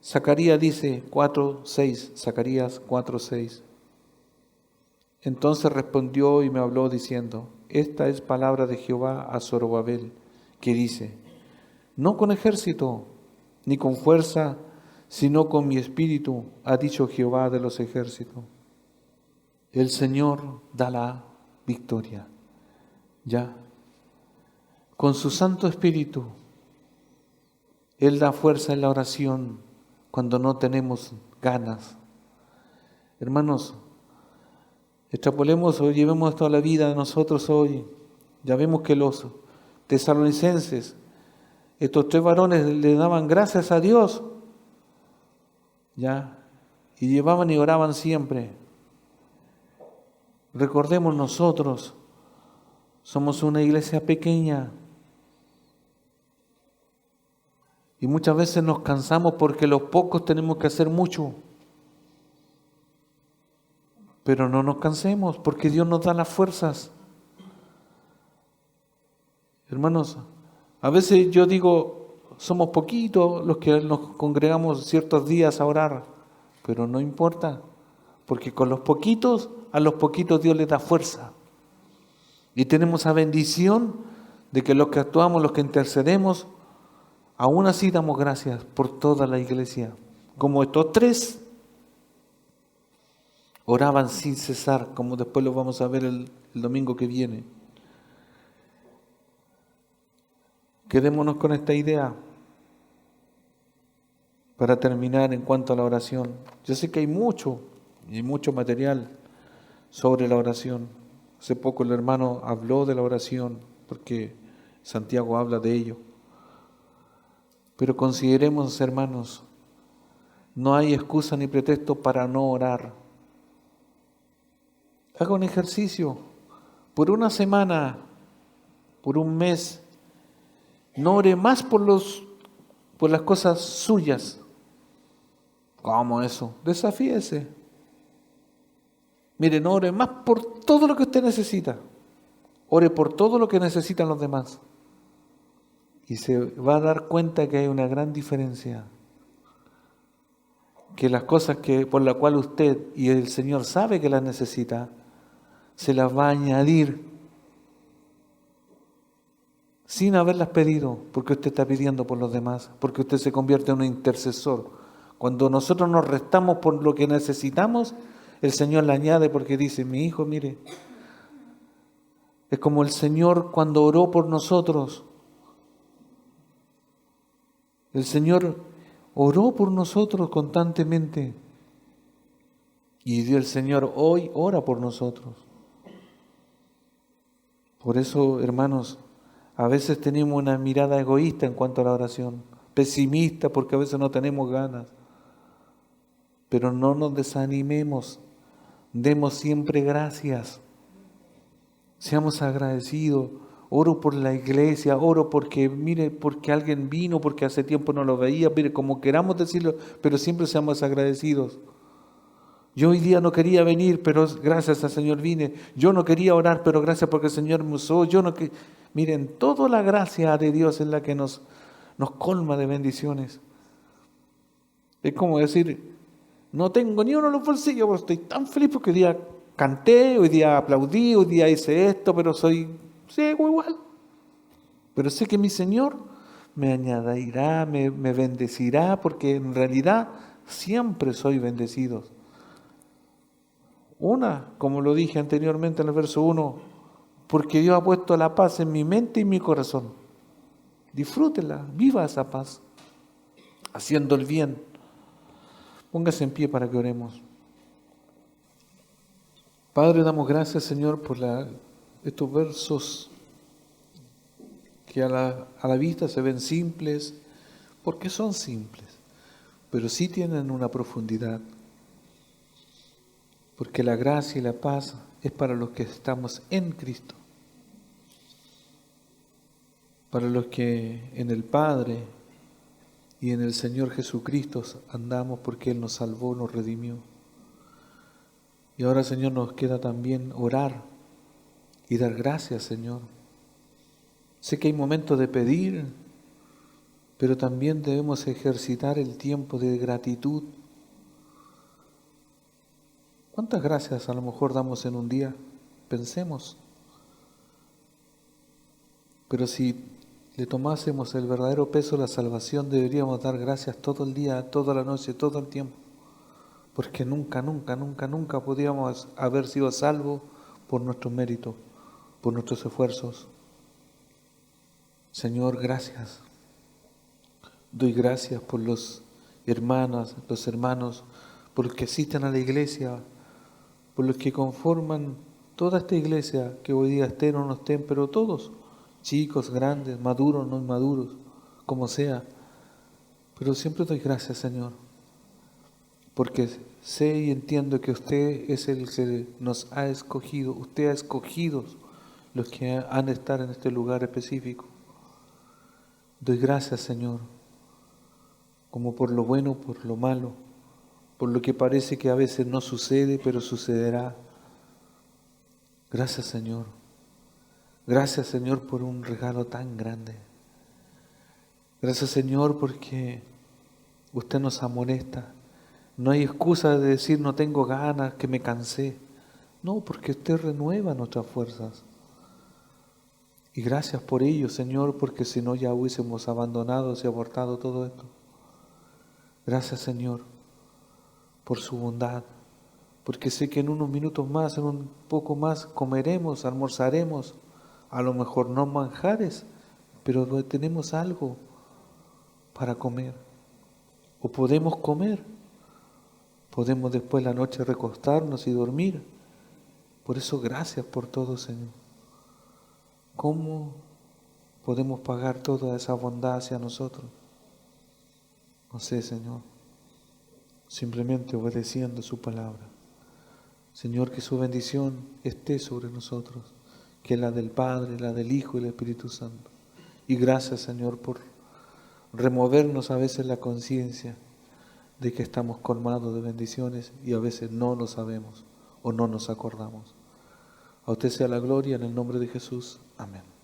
Speaker 1: Zacarías dice 4:6, Zacarías 4:6. Entonces respondió y me habló diciendo, esta es palabra de Jehová a Zorobabel, que dice, no con ejército, ni con fuerza, sino con mi espíritu, ha dicho Jehová de los ejércitos. El Señor da la victoria, ya. Con su Santo Espíritu, Él da fuerza en la oración cuando no tenemos ganas. Hermanos, extrapolemos o llevemos toda la vida de nosotros hoy. Ya vemos que los tesalonicenses, estos 3 varones le daban gracias a Dios, ya, y llevaban y oraban siempre. Recordemos nosotros, somos una iglesia pequeña y muchas veces nos cansamos porque los pocos tenemos que hacer mucho. Pero no nos cansemos porque Dios nos da las fuerzas. Hermanos, a veces yo digo, somos poquitos los que nos congregamos ciertos días a orar, pero no importa, porque con los poquitos, a los poquitos Dios les da fuerza. Y tenemos la bendición de que los que actuamos, los que intercedemos, aún así damos gracias por toda la iglesia. Como estos 3 oraban sin cesar, como después lo vamos a ver el domingo que viene. Quedémonos con esta idea para terminar en cuanto a la oración. Yo sé que hay mucho material sobre la oración. Hace poco el hermano habló de la oración, porque Santiago habla de ello. Pero consideremos, hermanos, no hay excusa ni pretexto para no orar. Haga un ejercicio por una semana, por un mes. No ore más por las cosas suyas. ¿Cómo eso? Desafíese. Mire, no ore más por todo lo que usted necesita. Ore por todo lo que necesitan los demás. Y se va a dar cuenta que hay una gran diferencia. Que las cosas por las cuales usted y el Señor sabe que las necesita, se las va a añadir sin haberlas pedido, porque usted está pidiendo por los demás, porque usted se convierte en un intercesor. Cuando nosotros nos restamos por lo que necesitamos, el Señor le añade porque dice, mi hijo, mire, es como el Señor cuando oró por nosotros. El Señor oró por nosotros constantemente y el Señor hoy ora por nosotros. Por eso, hermanos, a veces tenemos una mirada egoísta en cuanto a la oración, pesimista porque a veces no tenemos ganas. Pero no nos desanimemos, demos siempre gracias, seamos agradecidos. Oro por la iglesia, oro porque, mire, porque alguien vino, porque hace tiempo no lo veía, mire, como queramos decirlo, pero siempre seamos agradecidos. Yo hoy día no quería venir, pero gracias al Señor vine. Yo no quería orar, pero gracias porque el Señor me usó. Miren, toda la gracia de Dios es la que nos colma de bendiciones. Es como decir, no tengo ni uno en los bolsillos, pero estoy tan feliz porque hoy día canté, hoy día aplaudí, hoy día hice esto, pero soy ciego igual. Pero sé que mi Señor me añadirá, me bendecirá, porque en realidad siempre soy bendecido. Como lo dije anteriormente en el verso 1, porque Dios ha puesto la paz en mi mente y mi corazón. Disfrútela, viva esa paz, haciendo el bien. Póngase en pie para que oremos. Padre, damos gracias, Señor, por estos versos que a la vista se ven simples, porque son simples, pero sí tienen una profundidad. Porque la gracia y la paz es para los que estamos en Cristo, para los que en el Padre y en el Señor Jesucristo andamos porque Él nos salvó, nos redimió. Y ahora, Señor, nos queda también orar y dar gracias, Señor. Sé que hay momentos de pedir, pero también debemos ejercitar el tiempo de gratitud. ¿Cuántas gracias a lo mejor damos en un día? Pensemos. Pero si le tomásemos el verdadero peso de la salvación, deberíamos dar gracias todo el día, toda la noche, todo el tiempo. Porque nunca, nunca, nunca, nunca podíamos haber sido salvos por nuestros méritos, por nuestros esfuerzos. Señor, gracias. Doy gracias por los hermanos, por los que asisten a la iglesia, por los que conforman toda esta iglesia, que hoy día estén o no estén, pero todos, chicos, grandes, maduros, no inmaduros, como sea. Pero siempre doy gracias, Señor, porque sé y entiendo que usted es el que nos ha escogido, usted ha escogido los que han de estar en este lugar específico. Doy gracias, Señor, como por lo bueno, por lo malo, por lo que parece que a veces no sucede, pero sucederá. Gracias, Señor. Gracias, Señor, por un regalo tan grande. Gracias, Señor, porque usted nos amonesta. No hay excusa de decir no tengo ganas, que me cansé. No, porque usted renueva nuestras fuerzas. Y gracias por ello, Señor, porque si no ya hubiésemos abandonado y abortado todo esto. Gracias, Señor, por su bondad, porque sé que en unos minutos más, en un poco más, comeremos, almorzaremos, a lo mejor no manjares, pero tenemos algo para comer, o podemos comer, podemos después la noche recostarnos y dormir. Por eso gracias por todo, Señor. ¿Cómo podemos pagar toda esa bondad hacia nosotros? No sé, Señor, simplemente obedeciendo su palabra. Señor, que su bendición esté sobre nosotros, que es la del Padre, la del Hijo y el Espíritu Santo. Y gracias, Señor, por removernos a veces la conciencia de que estamos colmados de bendiciones y a veces no lo sabemos o no nos acordamos. A usted sea la gloria en el nombre de Jesús. Amén.